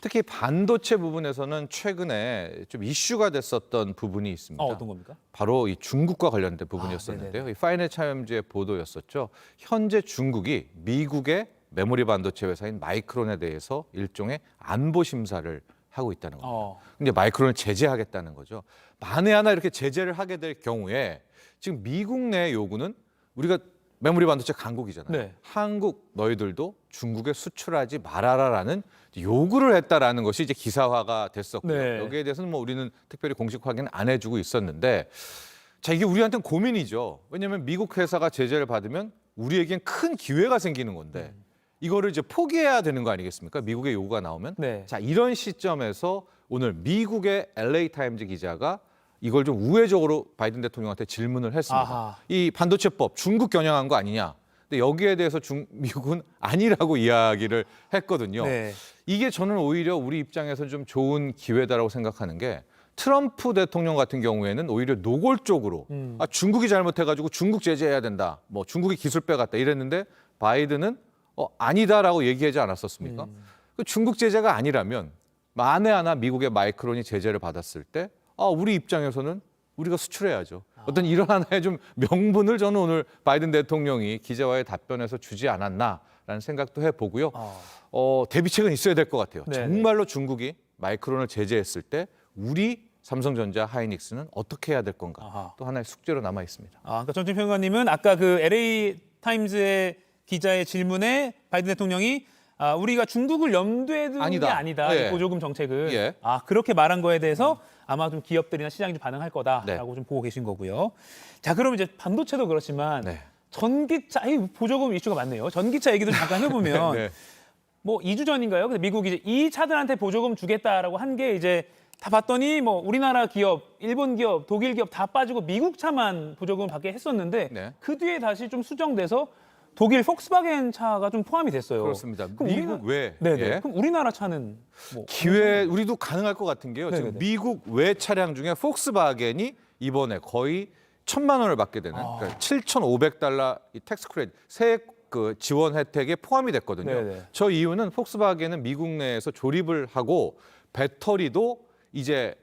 특히 반도체 부분에서는 최근에 좀 이슈가 됐었던 부분이 있습니다. 어떤 겁니까? 바로 이 중국과 관련된 부분이었었는데요. 이 파이낸셜 타임즈의 보도였었죠. 현재 중국이 미국의 메모리 반도체 회사인 마이크론에 대해서 일종의 안보 심사를 하고 있다는 겁니다. 근데 마이크론을 제재하겠다는 거죠. 만에 하나 이렇게 제재를 하게 될 경우에 지금 미국 내 요구는 우리가 메모리 반도체 강국이잖아요. 네. 한국 너희들도 중국에 수출하지 말아라라는 요구를 했다라는 것이 이제 기사화가 됐었고요. 네. 여기에 대해서는 우리는 특별히 공식 확인 안 해주고 있었는데, 자, 이게 우리한테는 고민이죠. 왜냐하면 미국 회사가 제재를 받으면 우리에겐 큰 기회가 생기는 건데 이거를 이제 포기해야 되는 거 아니겠습니까? 미국의 요구가 나오면. 네. 자, 이런 시점에서 오늘 미국의 LA 타임즈 기자가 이걸 좀 우회적으로 바이든 대통령한테 질문을 했습니다. 아하. 이 반도체법 중국 겨냥한 거 아니냐? 근데 여기에 대해서 미국은 아니라고 이야기를 했거든요. 네. 이게 저는 오히려 우리 입장에서 좀 좋은 기회다라고 생각하는 게 트럼프 대통령 같은 경우에는 오히려 노골적으로 중국이 잘못해가지고 중국 제재해야 된다. 뭐 중국이 기술 빼갔다 이랬는데 바이든은 아니다라고 얘기하지 않았었습니까? 그 중국 제재가 아니라면 만에 하나 미국의 마이크론이 제재를 받았을 때 우리 입장에서는 우리가 수출해야죠. 어떤 이런 하나의 좀 명분을 저는 오늘 바이든 대통령이 기자와의 답변에서 주지 않았나라는 생각도 해보고요. 대비책은 있어야 될 것 같아요. 네네. 정말로 중국이 마이크론을 제재했을 때 우리 삼성전자, 하이닉스는 어떻게 해야 될 건가? 또 하나의 숙제로 남아 있습니다. 그러니까 전진 평론가님은 아까 그 LA 타임즈의 기자의 질문에 바이든 대통령이 우리가 중국을 염두에 두는 게 아니다. 예. 이 보조금 정책을. 예. 그렇게 말한 거에 대해서 아마 좀 기업들이나 시장이 좀 반응할 거다라고 좀 보고 계신 거고요. 자, 그럼 이제 반도체도 그렇지만 전기차, 보조금 이슈가 많네요. 전기차 얘기도 잠깐 해보면 네. 뭐 2주 전인가요? 근데 미국이 이제 이 차들한테 보조금 주겠다라고 한 게 이제 다 봤더니 뭐 우리나라 기업, 일본 기업, 독일 기업 다 빠지고 미국 차만 보조금을 받게 했었는데 그 뒤에 다시 좀 수정돼서 독일 폭스바겐 차가 좀 포함이 됐어요. 그렇습니다. 그럼 미국 외. 네네. 예. 그럼 우리나라 차는 뭐 기회 우리도 가능할 것 같은 게요. 지금 네네네. 미국 외 차량 중에 폭스바겐이 이번에 거의 1,000만 원을 받게 되는 그러니까 $7,500 이 텍스 크레딧 세액 그 지원 혜택에 포함이 됐거든요. 네네. 저 이유는 폭스바겐은 미국 내에서 조립을 하고 배터리도 이제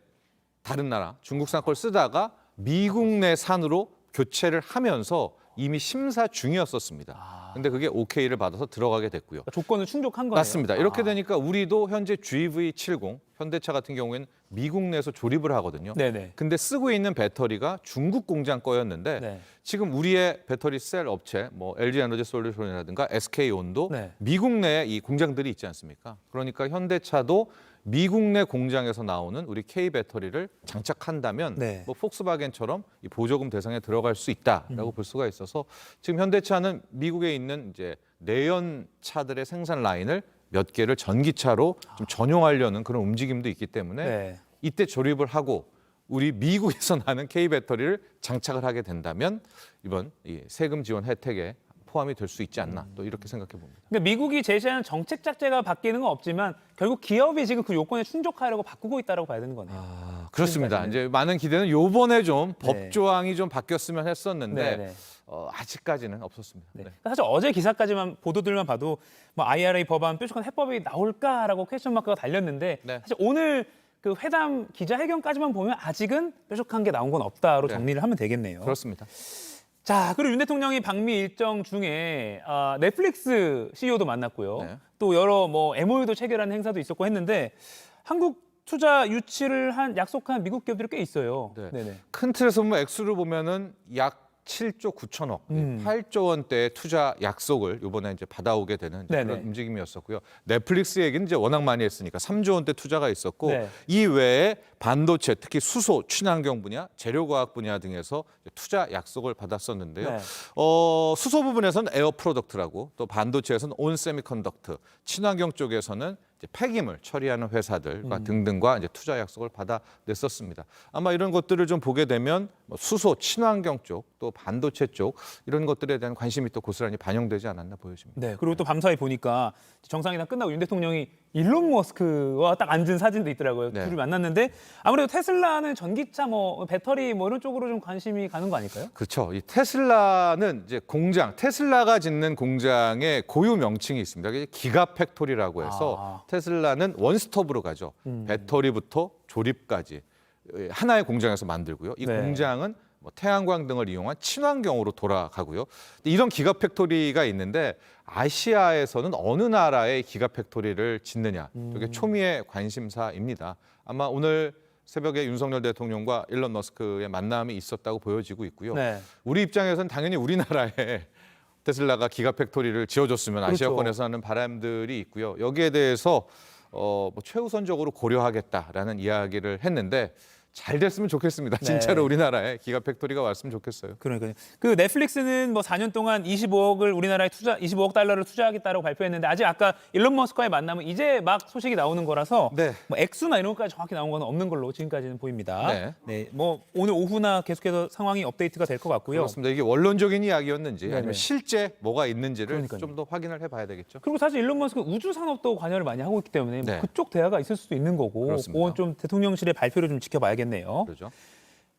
다른 나라 중국산 걸 쓰다가 미국 내 산으로 교체를 하면서 이미 심사 중이었었습니다. 근데 그게 오케이를 받아서 들어가게 됐고요. 조건을 충족한 거네요. 맞습니다. 이렇게 되니까 우리도 현재 GV70 현대차 같은 경우에는 미국 내에서 조립을 하거든요. 네네. 근데 쓰고 있는 배터리가 중국 공장 거였는데 네. 지금 우리의 배터리 셀 업체, 뭐 LG 에너지 솔루션이라든가 SK온도 미국 내에 이 공장들이 있지 않습니까? 그러니까 현대차도 미국 내 공장에서 나오는 우리 K 배터리를 장착한다면 뭐 폭스바겐처럼 이 보조금 대상에 들어갈 수 있다라고 볼 수가 있어서 지금 현대차는 미국에 있는 이제 내연 차들의 생산 라인을 몇 개를 전기차로 좀 전용하려는 그런 움직임도 있기 때문에 이때 조립을 하고 우리 미국에서 나는 K 배터리를 장착을 하게 된다면 이번 이 세금 지원 혜택에 포함이 될 수 있지 않나 또 이렇게 생각해 봅니다. 그러니까 미국이 제시하는 정책 자체가 바뀌는 건 없지만 결국 기업이 지금 그 요건에 충족하려고 바꾸고 있다고 봐야 되는 거네요. 그렇습니다. 이제 많은 기대는 요번에 좀 법 조항이 좀 바뀌었으면 했었는데 네네. 아직까지는 없었습니다. 네. 사실 어제 기사까지만 보도들만 봐도 뭐 IRA 법안 뾰족한 해법이 나올까라고 퀘스천 마크가 달렸는데 사실 오늘 그 회담 기자회견까지만 보면 아직은 뾰족한 게 나온 건 없다로 정리를 하면 되겠네요. 그렇습니다. 자, 그리고 윤 대통령이 방미 일정 중에 넷플릭스 CEO도 만났고요. 또 여러 뭐 MOU도 체결하는 행사도 있었고 했는데 한국 투자 유치를 약속한 미국 기업들이 꽤 있어요. 네네. 큰 틀에서 보면 액수를 보면은 약 7조 9천억, 8조 원대의 투자 약속을 이번에 이제 받아오게 되는 그런 움직임이었었고요. 넷플릭스 얘기는 이제 워낙 많이 했으니까 3조 원대 투자가 있었고 이 외에 반도체, 특히 수소, 친환경 분야, 재료과학 분야 등에서 투자 약속을 받았었는데요. 수소 부분에서는 에어 프로덕트라고 또 반도체에서는 온 세미컨덕트, 친환경 쪽에서는 이제 폐기물 처리하는 회사들과 등등과 이제 투자 약속을 받아냈었습니다. 아마 이런 것들을 좀 보게 되면 수소, 친환경 쪽, 또 반도체 쪽 이런 것들에 대한 관심이 또 고스란히 반영되지 않았나 보여집니다. 네, 그리고 또 밤사이 보니까 정상회담 끝나고 윤 대통령이 일론 머스크와 딱 앉은 사진도 있더라고요. 둘이 만났는데 아무래도 테슬라는 전기차, 뭐 배터리 뭐 이런 쪽으로 좀 관심이 가는 거 아닐까요? 그렇죠. 이 테슬라는 이제 공장, 테슬라가 짓는 공장의 고유 명칭이 있습니다. 그게 기가팩토리라고 해서 테슬라는 원스톱으로 가죠. 배터리부터 조립까지 하나의 공장에서 만들고요. 이 공장은 뭐 태양광 등을 이용한 친환경으로 돌아가고요. 이런 기가팩토리가 있는데 아시아에서는 어느 나라의 기가팩토리를 짓느냐, 이게 초미의 관심사입니다. 아마 오늘 새벽에 윤석열 대통령과 일론 머스크의 만남이 있었다고 보여지고 있고요. 우리 입장에서는 당연히 우리나라에 테슬라가 기가팩토리를 지어줬으면 아시아권에서 하는 바람들이 있고요. 여기에 대해서 뭐 최우선적으로 고려하겠다라는 이야기를 했는데 잘 됐으면 좋겠습니다. 네. 진짜로 우리나라에 기가 팩토리가 왔으면 좋겠어요. 그러니까요. 그 넷플릭스는 뭐 4년 동안 25억 달러를 투자하겠다고 발표했는데 아직 아까 일론 머스크와의 만남은 이제 막 소식이 나오는 거라서 네. 뭐 액수나 이런 것까지 정확히 나온 건 없는 걸로 지금까지는 보입니다. 네. 네, 뭐 오늘 오후나 계속해서 상황이 업데이트가 될 것 같고요. 그렇습니다. 이게 원론적인 이야기였는지 네네. 아니면 실제 뭐가 있는지를 그러니까요. 좀 더 확인을 해봐야 되겠죠. 그리고 사실 일론 머스크 우주 산업도 관여를 많이 하고 있기 때문에 뭐 네. 그쪽 대화가 있을 수도 있는 거고 그렇습니다. 그건 좀 대통령실의 발표를 좀 지켜봐야겠네요. 그렇죠.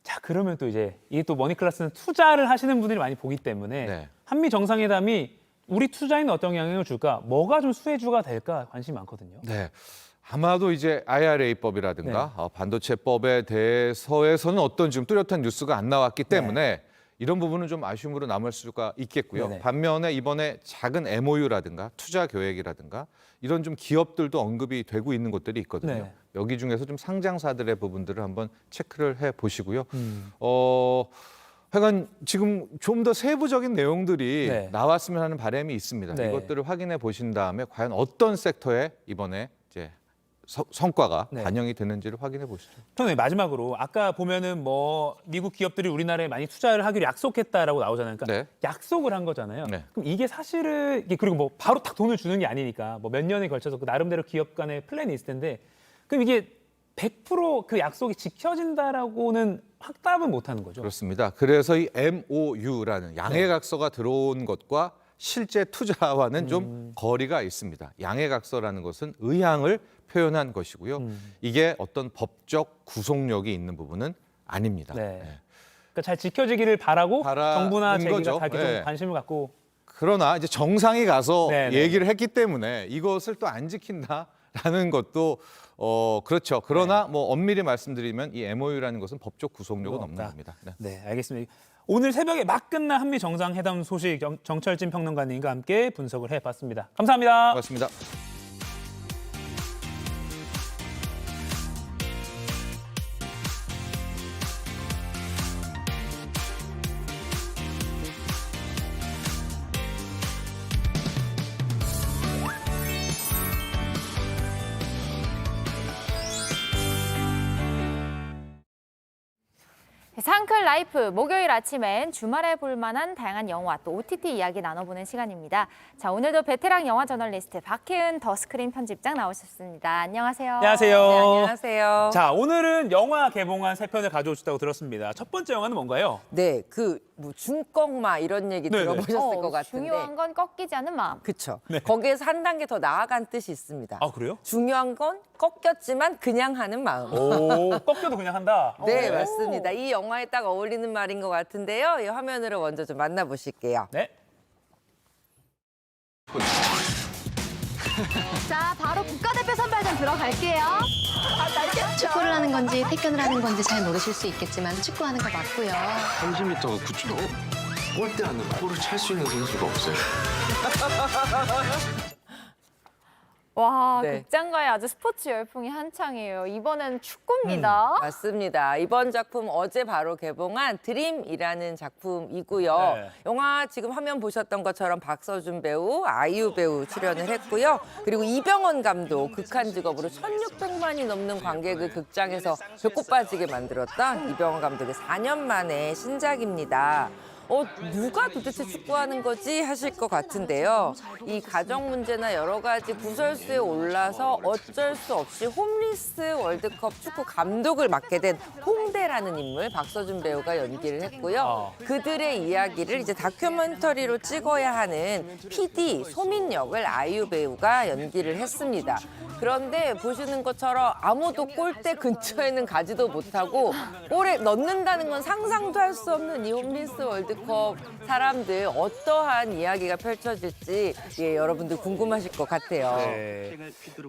자, 그러면 또 이제 이게 또 머니클래스는 투자를 하시는 분들이 많이 보기 때문에 네. 한미 정상회담이 우리 투자에는 어떤 영향을 줄까? 뭐가 좀 수혜주가 될까? 관심이 많거든요. 네. 아마도 이제 IRA법이라든가 반도체법에 대해서에서는 어떤 지금 뚜렷한 뉴스가 안 나왔기 때문에 이런 부분은 좀 아쉬움으로 남을 수가 있겠고요. 네네. 반면에 이번에 작은 MOU라든가 투자 계획이라든가 이런 좀 기업들도 언급이 되고 있는 곳들이 있거든요. 네. 여기 중에서 좀 상장사들의 부분들을 한번 체크를 해 보시고요. 하여간 지금 좀 더 세부적인 내용들이 네. 나왔으면 하는 바람이 있습니다. 네. 이것들을 확인해 보신 다음에 과연 어떤 섹터에 이번에 이제 성과가 네. 반영이 되는지를 확인해 보시죠. 저는 마지막으로 아까 보면은 뭐 미국 기업들이 우리나라에 많이 투자를 하기로 약속했다라고 나오잖아요. 그러니까 네. 약속을 한 거잖아요. 네. 그럼 이게 사실은 그리고 뭐 바로 딱 돈을 주는 게 아니니까 뭐 몇 년에 걸쳐서 그 나름대로 기업 간의 플랜이 있을 텐데 그럼 이게 100% 그 약속이 지켜진다라고는 확답은 못 하는 거죠. 그렇습니다. 그래서 이 MOU라는 양해각서가 들어온 것과 실제 투자와는 좀 거리가 있습니다. 양해각서라는 것은 의향을 표현한 것이고요. 이게 어떤 법적 구속력이 있는 부분은 아닙니다. 네. 그러니까 잘 지켜지기를 바라고 바라는 정부나 재계가 거죠. 다 이렇게 네. 좀 관심을 갖고 그러나 이제 정상이 가서 네네. 얘기를 했기 때문에 이것을 또 안 지킨다라는 것도 그렇죠. 그러나 뭐 엄밀히 말씀드리면 이 MOU라는 것은 법적 구속력은 없는 겁니다. 네. 네, 알겠습니다. 오늘 새벽에 막 끝난 한미 정상회담 소식 정철진 평론가님과 함께 분석을 해봤습니다. 감사합니다. 고맙습니다. 상클 라이프 목요일 아침엔 주말에 볼만한 다양한 영화 또 OTT 이야기 나눠보는 시간입니다. 자, 오늘도 베테랑 영화 저널리스트 박혜은 더 스크린 편집장 나오셨습니다. 안녕하세요. 안녕하세요. 네, 안녕하세요. 자, 오늘은 영화 개봉한 3편을 가져오셨다고 들었습니다. 첫 번째 영화는 뭔가요? 네, 뭐 중꺾마 이런 얘기 네네. 들어보셨을 것 같은데. 중요한 건 꺾이지 않는 마음. 그렇죠. 네. 거기에서 한 단계 더 나아간 뜻이 있습니다. 아, 그래요? 중요한 건 꺾였지만 그냥 하는 마음. 오, 꺾여도 그냥 한다. 네, 오. 맞습니다. 이 영화에 딱 어울리는 말인 것 같은데요. 이 화면으로 먼저 좀 만나보실게요. 네. 자, 바로 국가대표 선발전 들어갈게요. 축구를 하는 건지 태권을 하는 건지 잘 모르실 수 있겠지만 축구하는 거 맞고요. 30m가 9초. 골대 안으로 골을 찰 수 있는 선수가 없어요. 와, 네. 극장가에 아주 스포츠 열풍이 한창이에요. 이번엔 축구입니다. 맞습니다. 이번 작품 어제 바로 개봉한 드림이라는 작품이고요. 네. 영화 지금 화면 보셨던 것처럼 박서준 배우, 아이유 배우 출연을 했고요. 그리고 이병헌 감독, 극한 직업으로 1,600만이 넘는 관객을 극장에서 배꼽 빠지게 만들었던 이병헌 감독의 4년 만의 신작입니다. 누가 도대체 축구하는 거지 하실 것 같은데요. 이 가정 문제나 여러 가지 구설수에 올라서 어쩔 수 없이 홈리스 월드컵 축구 감독을 맡게 된 홍대라는 인물 박서준 배우가 연기를 했고요. 그들의 이야기를 이제 다큐멘터리로 찍어야 하는 PD 소민 역을 아이유 배우가 연기를 했습니다. 그런데 보시는 것처럼 아무도 골대 근처에는 가지도 못하고 골에 넣는다는 건 상상도 할 수 없는 이 홈리스 월드컵 사람들 어떠한 이야기가 펼쳐질지 여러분들 궁금하실 것 같아요. 네.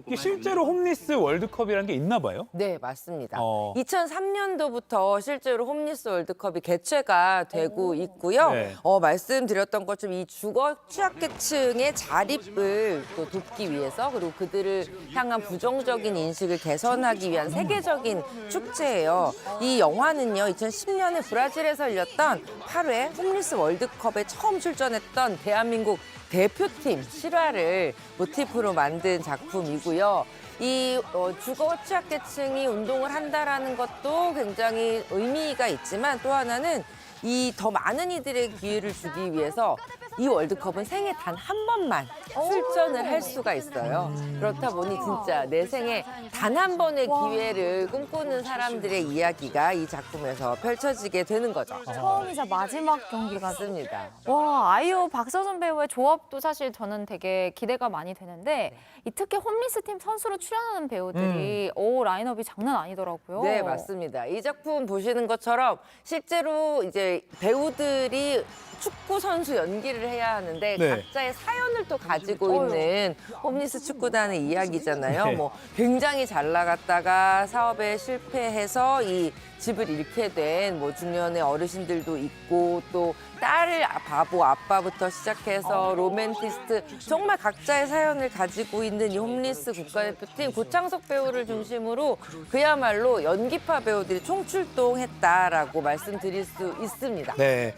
이게 실제로 홈리스 월드컵이라는 게 있나 봐요? 네, 맞습니다. 2003년도부터 실제로 홈리스 월드컵이 개최가 되고 있고요. 네. 말씀드렸던 것처럼 이 주거 취약계층의 자립을 또 돕기 위해서 그리고 그들을 향한 부정적인 인식을 개선하기 위한 세계적인 축제예요. 이 영화는요, 2010년에 브라질에서 열렸던 8회 홈리스 월드컵에 처음 출전했던 대한민국 대표팀 실화를 모티프로 만든 작품이고요. 이 주거 취약계층이 운동을 한다라는 것도 굉장히 의미가 있지만 또 하나는 이 더 많은 이들의 기회를 주기 위해서 이 월드컵은 생애 단 한 번만 출전을 할 수가 있어요. 그렇다 보니 진짜 내 생에 단 한 번의 기회를 꿈꾸는 사람들의 이야기가 이 작품에서 펼쳐지게 되는 거죠. 처음이자 마지막 경기가 맞습니다. 와, 아이유 박서준 배우의 조합도 사실 저는 되게 기대가 많이 되는데 이 특히 홈리스 팀 선수로 출연하는 배우들이 라인업이 장난 아니더라고요. 네, 맞습니다. 이 작품 보시는 것처럼 실제로 이제 배우들이 축구 선수 연기를 해야 하는데 네. 각자의 사연을 또 가지고 있는 홈리스 축구단의 이야기잖아요. 네. 뭐 굉장히 잘 나갔다가 사업에 실패해서 이 집을 잃게 된 뭐 중년의 어르신들도 있고 또 딸을 바보 아빠부터 시작해서 로맨티스트 정말 각자의 사연을 가지고 있는 이 홈리스 국가대표팀 고창석 배우를 중심으로 그야말로 연기파 배우들이 총출동했다라고 말씀드릴 수 있습니다. 네.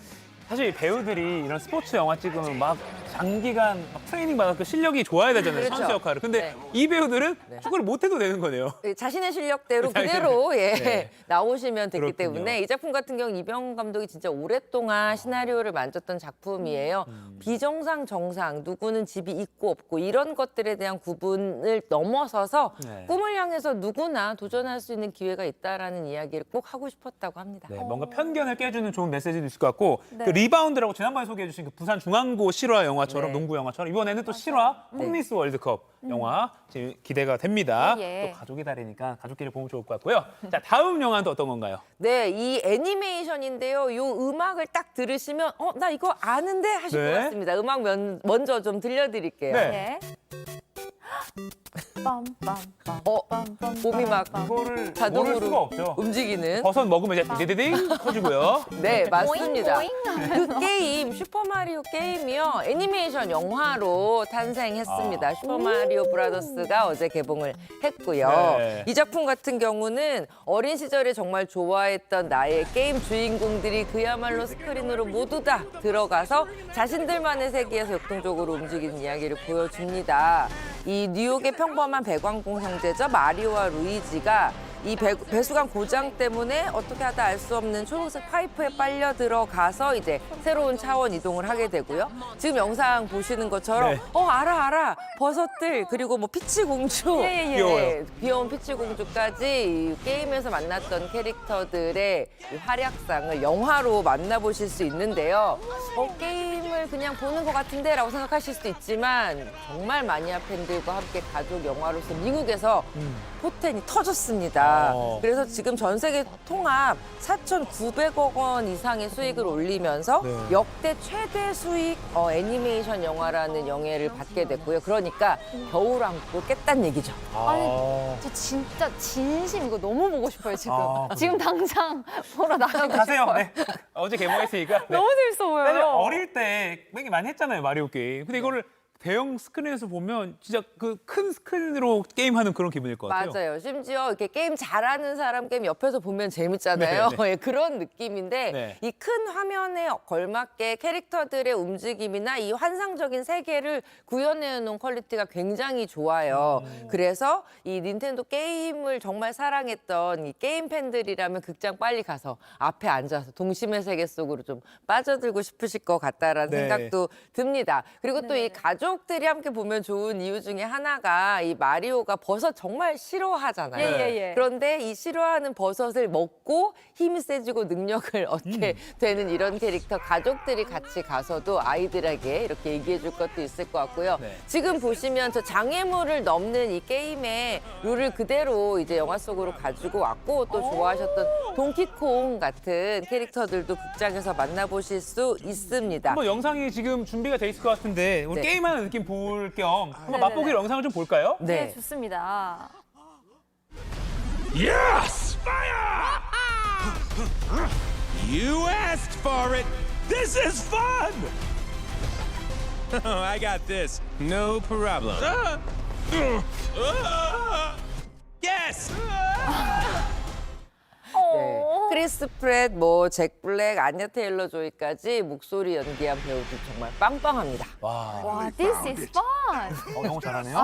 사실 배우들이 이런 스포츠 영화 찍으면 막 장기간 막 트레이닝 받아서 실력이 좋아야 되잖아요. 그렇죠. 선수 역할을. 근데 네. 이 배우들은 축구를 못해도 되는 거네요. 자신의 실력대로 그대로 네. 나오시면 됐기 그렇군요. 때문에 이 작품 같은 경우 이병헌 감독이 진짜 오랫동안 시나리오를 만졌던 작품이에요. 비정상 정상 누구는 집이 있고 없고 이런 것들에 대한 구분을 넘어서서 네. 꿈을 향해서 누구나 도전할 수 있는 기회가 있다라는 이야기를 꼭 하고 싶었다고 합니다. 네, 뭔가 편견을 깨주는 좋은 메시지도 있을 것 같고 네. 그 리바운드라고 지난번에 소개해 주신 그 부산 중앙고 실화 영화처럼 네. 농구 영화처럼 이번에는 또 실화 홈리스 월드컵 영화 지금 기대가 됩니다. 예. 또 가족의 달이니까 가족끼리 보면 좋을 것 같고요. 자, 다음 영화는 또 어떤 건가요? 네, 이 애니메이션인데요. 이 음악을 딱 들으시면 나 이거 아는데 하실 네. 것 같습니다. 음악 먼저 좀 들려드릴게요. 네. 몸이 막 이거를 모를 자동으로 수가 없죠. 움직이는 버섯 먹으면 이제 디디디딩 커지고요. 네, 맞습니다. 보잉, 그 게임 슈퍼마리오 게임이요. 애니메이션 영화로 탄생했습니다. 슈퍼마리오 브라더스가 어제 개봉을 했고요. 네. 이 작품 같은 경우는 어린 시절에 정말 좋아했던 나의 게임 주인공들이 그야말로 스크린으로 모두 다 들어가서 자신들만의 세계에서 역동적으로 움직이는 이야기를 보여줍니다. 이 뉴욕의 평범한 배관공 형제죠. 마리오와 루이지가 이 배수관 고장 때문에 어떻게 하다 알 수 없는 초록색 파이프에 빨려 들어가서 이제 새로운 차원 이동을 하게 되고요. 지금 영상 보시는 것처럼 네. 알아 버섯들 그리고 뭐 피치 공주 귀여워요. 귀여운 피치 공주까지 이 게임에서 만났던 캐릭터들의 이 활약상을 영화로 만나보실 수 있는데요. 게임을 그냥 보는 것 같은데라고 생각하실 수도 있지만 정말 마니아 팬들과 함께 가족 영화로서 미국에서 포텐이 터졌습니다. 그래서 지금 전 세계 통합 4,900억 원 이상의 수익을 올리면서 네. 역대 최대 수익 애니메이션 영화라는 영예를 받게 됐고요. 그러니까 겨울왕국을 깼다는 얘기죠. 아니, 저 진짜 진심 이거 너무 보고 싶어요, 지금. 아, 지금 당장 보러 나가고 가세요. 싶어요. 네. 어제 개봉했으니까. 네. 너무 재밌어 보여요. 사실 어릴 때 되게 많이 했잖아요, 마리오 게임. 근데 이거를 대형 스크린에서 보면 진짜 그 큰 스크린으로 게임하는 그런 기분일 것 같아요. 맞아요. 심지어 이렇게 게임 잘하는 사람 게임 옆에서 보면 재밌잖아요. 네, 네. 예, 그런 느낌인데 네. 이 큰 화면에 걸맞게 캐릭터들의 움직임이나 이 환상적인 세계를 구현해 놓은 퀄리티가 굉장히 좋아요. 그래서 이 닌텐도 게임을 정말 사랑했던 이 게임 팬들이라면 극장 빨리 가서 앞에 앉아서 동심의 세계 속으로 좀 빠져들고 싶으실 것 같다라는 네. 생각도 듭니다. 그리고 또 이 가족들이 함께 보면 좋은 이유 중에 하나가 이 마리오가 버섯 정말 싫어하잖아요. 예. 그런데 이 싫어하는 버섯을 먹고 힘이 세지고 능력을 얻게 되는 이런 캐릭터 가족들이 같이 가서도 아이들에게 이렇게 얘기해 줄 것도 있을 것 같고요. 네. 지금 보시면 저 장애물을 넘는 이 게임의 룰을 그대로 이제 영화 속으로 가지고 왔고 또 좋아하셨던 동키콩 같은 캐릭터들도 극장에서 만나보실 수 있습니다. 한번 영상이 지금 준비가 돼 있을 것 같은데 오늘 네. 게임하는 느낌 볼 겸 한번 네네네. 맛보기로 영상을 좀 볼까요? 네, 좋습니다. Yes! Fire! You asked for it! This is fun! I got this. No problem. Yes! 네. 크리스 프렛, 잭 블랙, 안냐 테일러 조이까지 목소리 연기한 배우들 정말 빵빵합니다. 와, this is fun. 영어 잘하네요.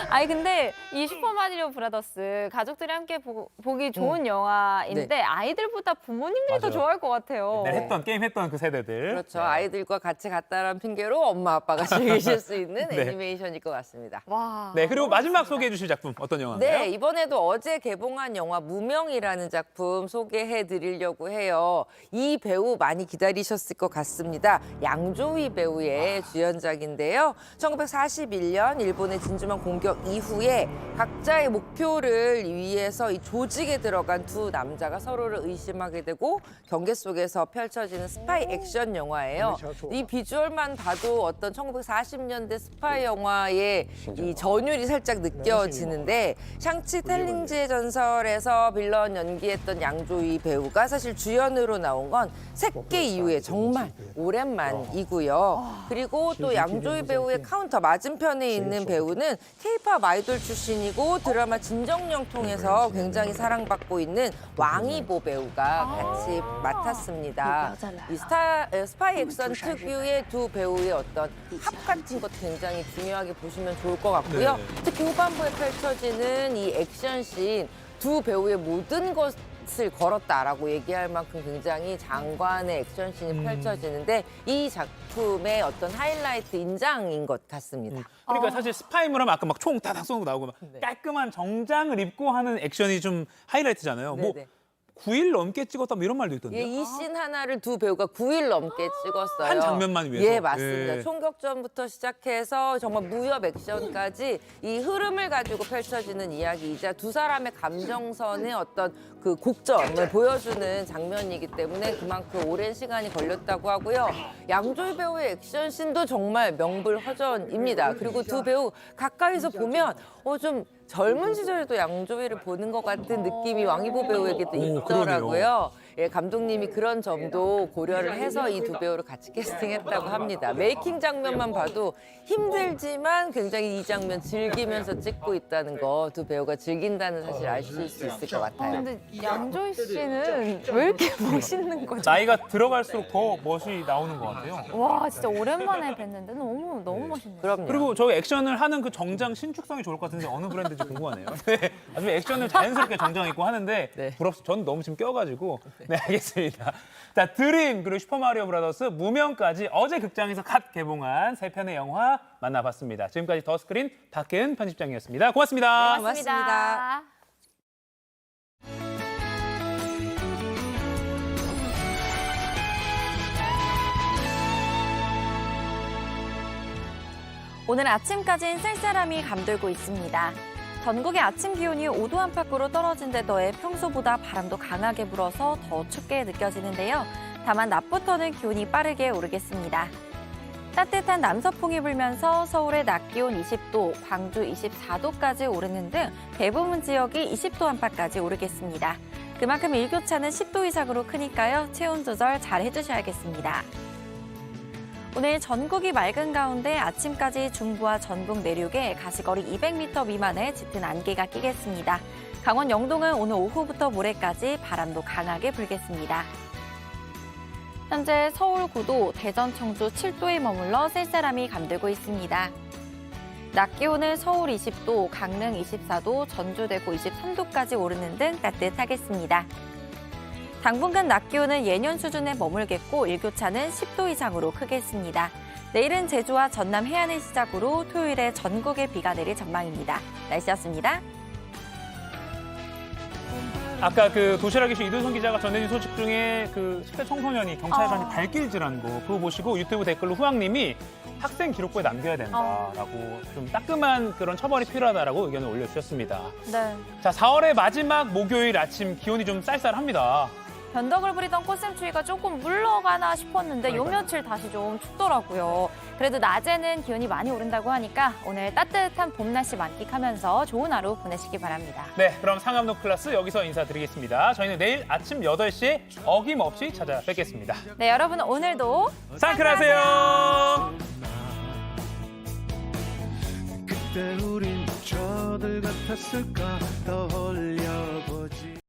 아니 근데 이 슈퍼 마리오 브라더스 가족들이 함께 보기 좋은 영화인데 네. 아이들보다 부모님들이 더 맞아요. 좋아할 것 같아요. 네, 게임 했던 그 세대들. 그렇죠. 아이들과 같이 갔다라는 핑계로 엄마 아빠가 즐기실 수 있는 네. 애니메이션일 것 같습니다. 와. 네, 그리고 마지막 소개해 주실 작품 어떤 영화인가요? 네, 이번에도 어제 개봉한 영화 무명이라는 작품 소개해 드리려고 해요. 이 배우 많이 기다리셨을 것 같습니다. 양조위 배우의 주연작인데요. 1941년 일본의 진주만 공격 이후에 각자의 목표를 위해서 이 조직에 들어간 두 남자가 서로를 의심하게 되고 경계 속에서 펼쳐지는 스파이 액션 영화예요. 이 비주얼만 봐도 어떤 1940년대 스파이 영화의 이 전율이 살짝 느껴지는데 샹치 텔링즈의 전설에서 빌런 연기했던 양조위 배우가 사실 주연으로 나온 건 새끼 이후에 정말 오랜만이고요. 그리고 또 양조위 배우의 카운터 맞은편에 있는 배우는 K-팝 아이돌 출신이고 드라마 진정령 통해서 굉장히 사랑받고 있는 왕이보 배우가 같이 맡았습니다. 이 스파이 액션 특유의 두 배우의 어떤 합 같은 것 굉장히 중요하게 보시면 좋을 것 같고요. 네. 특히 후반부에 펼쳐지는 이 액션씬 두 배우의 모든 것을 걸었다라고 얘기할 만큼 굉장히 장관의 액션씬이 펼쳐지는데 이 작품의 어떤 하이라이트 인장인 것 같습니다. 그러니까 사실 스파이물 하면 아까 막 총 다닥 쏘는 거 나오고 막 깔끔한 정장을 입고 하는 액션이 좀 하이라이트잖아요. 네네. 9일 넘게 찍었다 뭐 이런 말도 있던데요. 예, 이 씬 하나를 두 배우가 9일 넘게 찍었어요. 한 장면만 위해서? 예, 맞습니다. 예. 총격전부터 시작해서 정말 무협 액션까지 이 흐름을 가지고 펼쳐지는 이야기이자 두 사람의 감정선의 어떤 그 곡점을 보여주는 장면이기 때문에 그만큼 오랜 시간이 걸렸다고 하고요. 양조위 배우의 액션씬도 정말 명불허전입니다. 그리고 두 배우 가까이서 보면 좀 젊은 시절에도 양조위를 보는 것 같은 느낌이 왕이보 배우에게도 있더라고요. 예, 감독님이 그런 점도 고려를 해서 이 두 배우를 같이 캐스팅했다고 합니다. 메이킹 장면만 봐도 힘들지만 굉장히 이 장면 즐기면서 찍고 있다는 거 두 배우가 즐긴다는 사실 아실 수 있을 것 같아요. 근데 양조위 씨는 왜 이렇게 멋있는 거죠? 나이가 들어갈수록 더 멋이 나오는 것 같아요. 와, 진짜 오랜만에 뵀는데 너무 멋있네요. 그럼요. 그리고 저 액션을 하는 그 정장 신축성이 좋을 것 같은데 어느 브랜드인지 궁금하네요. 네, 아주 액션을 자연스럽게 정장 입고 하는데 부럽습니다. 전 너무 지금 껴가지고. 네, 알겠습니다. 자, 드림 그리고 슈퍼마리오 브라더스 무명까지 어제 극장에서 갓 개봉한 세 편의 영화 만나봤습니다. 지금까지 더스크린 박혜은 편집장이었습니다. 고맙습니다. 네, 고맙습니다. 오늘 아침까지는 쌀쌀함이 감돌고 있습니다. 전국의 아침 기온이 5도 안팎으로 떨어진 데 더해 평소보다 바람도 강하게 불어서 더 춥게 느껴지는데요. 다만 낮부터는 기온이 빠르게 오르겠습니다. 따뜻한 남서풍이 불면서 서울의 낮 기온 20도, 광주 24도까지 오르는 등 대부분 지역이 20도 안팎까지 오르겠습니다. 그만큼 일교차는 10도 이상으로 크니까요. 체온 조절 잘 해주셔야겠습니다. 오늘 전국이 맑은 가운데 아침까지 중부와 전북 내륙에 가시거리 200m 미만의 짙은 안개가 끼겠습니다. 강원 영동은 오늘 오후부터 모레까지 바람도 강하게 불겠습니다. 현재 서울 9도, 대전 청주 7도에 머물러 쌀쌀함이 감돌고 있습니다. 낮 기온은 서울 20도, 강릉 24도, 전주 대구 23도까지 오르는 등 따뜻하겠습니다. 당분간 낮 기온은 예년 수준에 머물겠고 일교차는 10도 이상으로 크겠습니다. 내일은 제주와 전남 해안을 시작으로 토요일에 전국에 비가 내릴 전망입니다. 날씨였습니다. 아까 그 도시락 이슈 이도선 기자가 전해진 소식 중에 그 10대 청소년이 경찰관이 발길질한 거 그거 보시고 유튜브 댓글로 후왕님이 학생 기록부에 남겨야 된다라고 좀 따끔한 그런 처벌이 필요하다라고 의견을 올려주셨습니다. 네. 자, 4월의 마지막 목요일 아침 기온이 좀 쌀쌀합니다. 변덕을 부리던 꽃샘추위가 조금 물러가나 싶었는데 요 며칠 다시 좀 춥더라고요. 그래도 낮에는 기온이 많이 오른다고 하니까 오늘 따뜻한 봄 날씨 만끽하면서 좋은 하루 보내시기 바랍니다. 네, 그럼 상암동 클래스 여기서 인사드리겠습니다. 저희는 내일 아침 8시에 어김없이 찾아뵙겠습니다. 네, 여러분 오늘도 상쾌하세요. 그때 우린 저들 같았을까 떠올려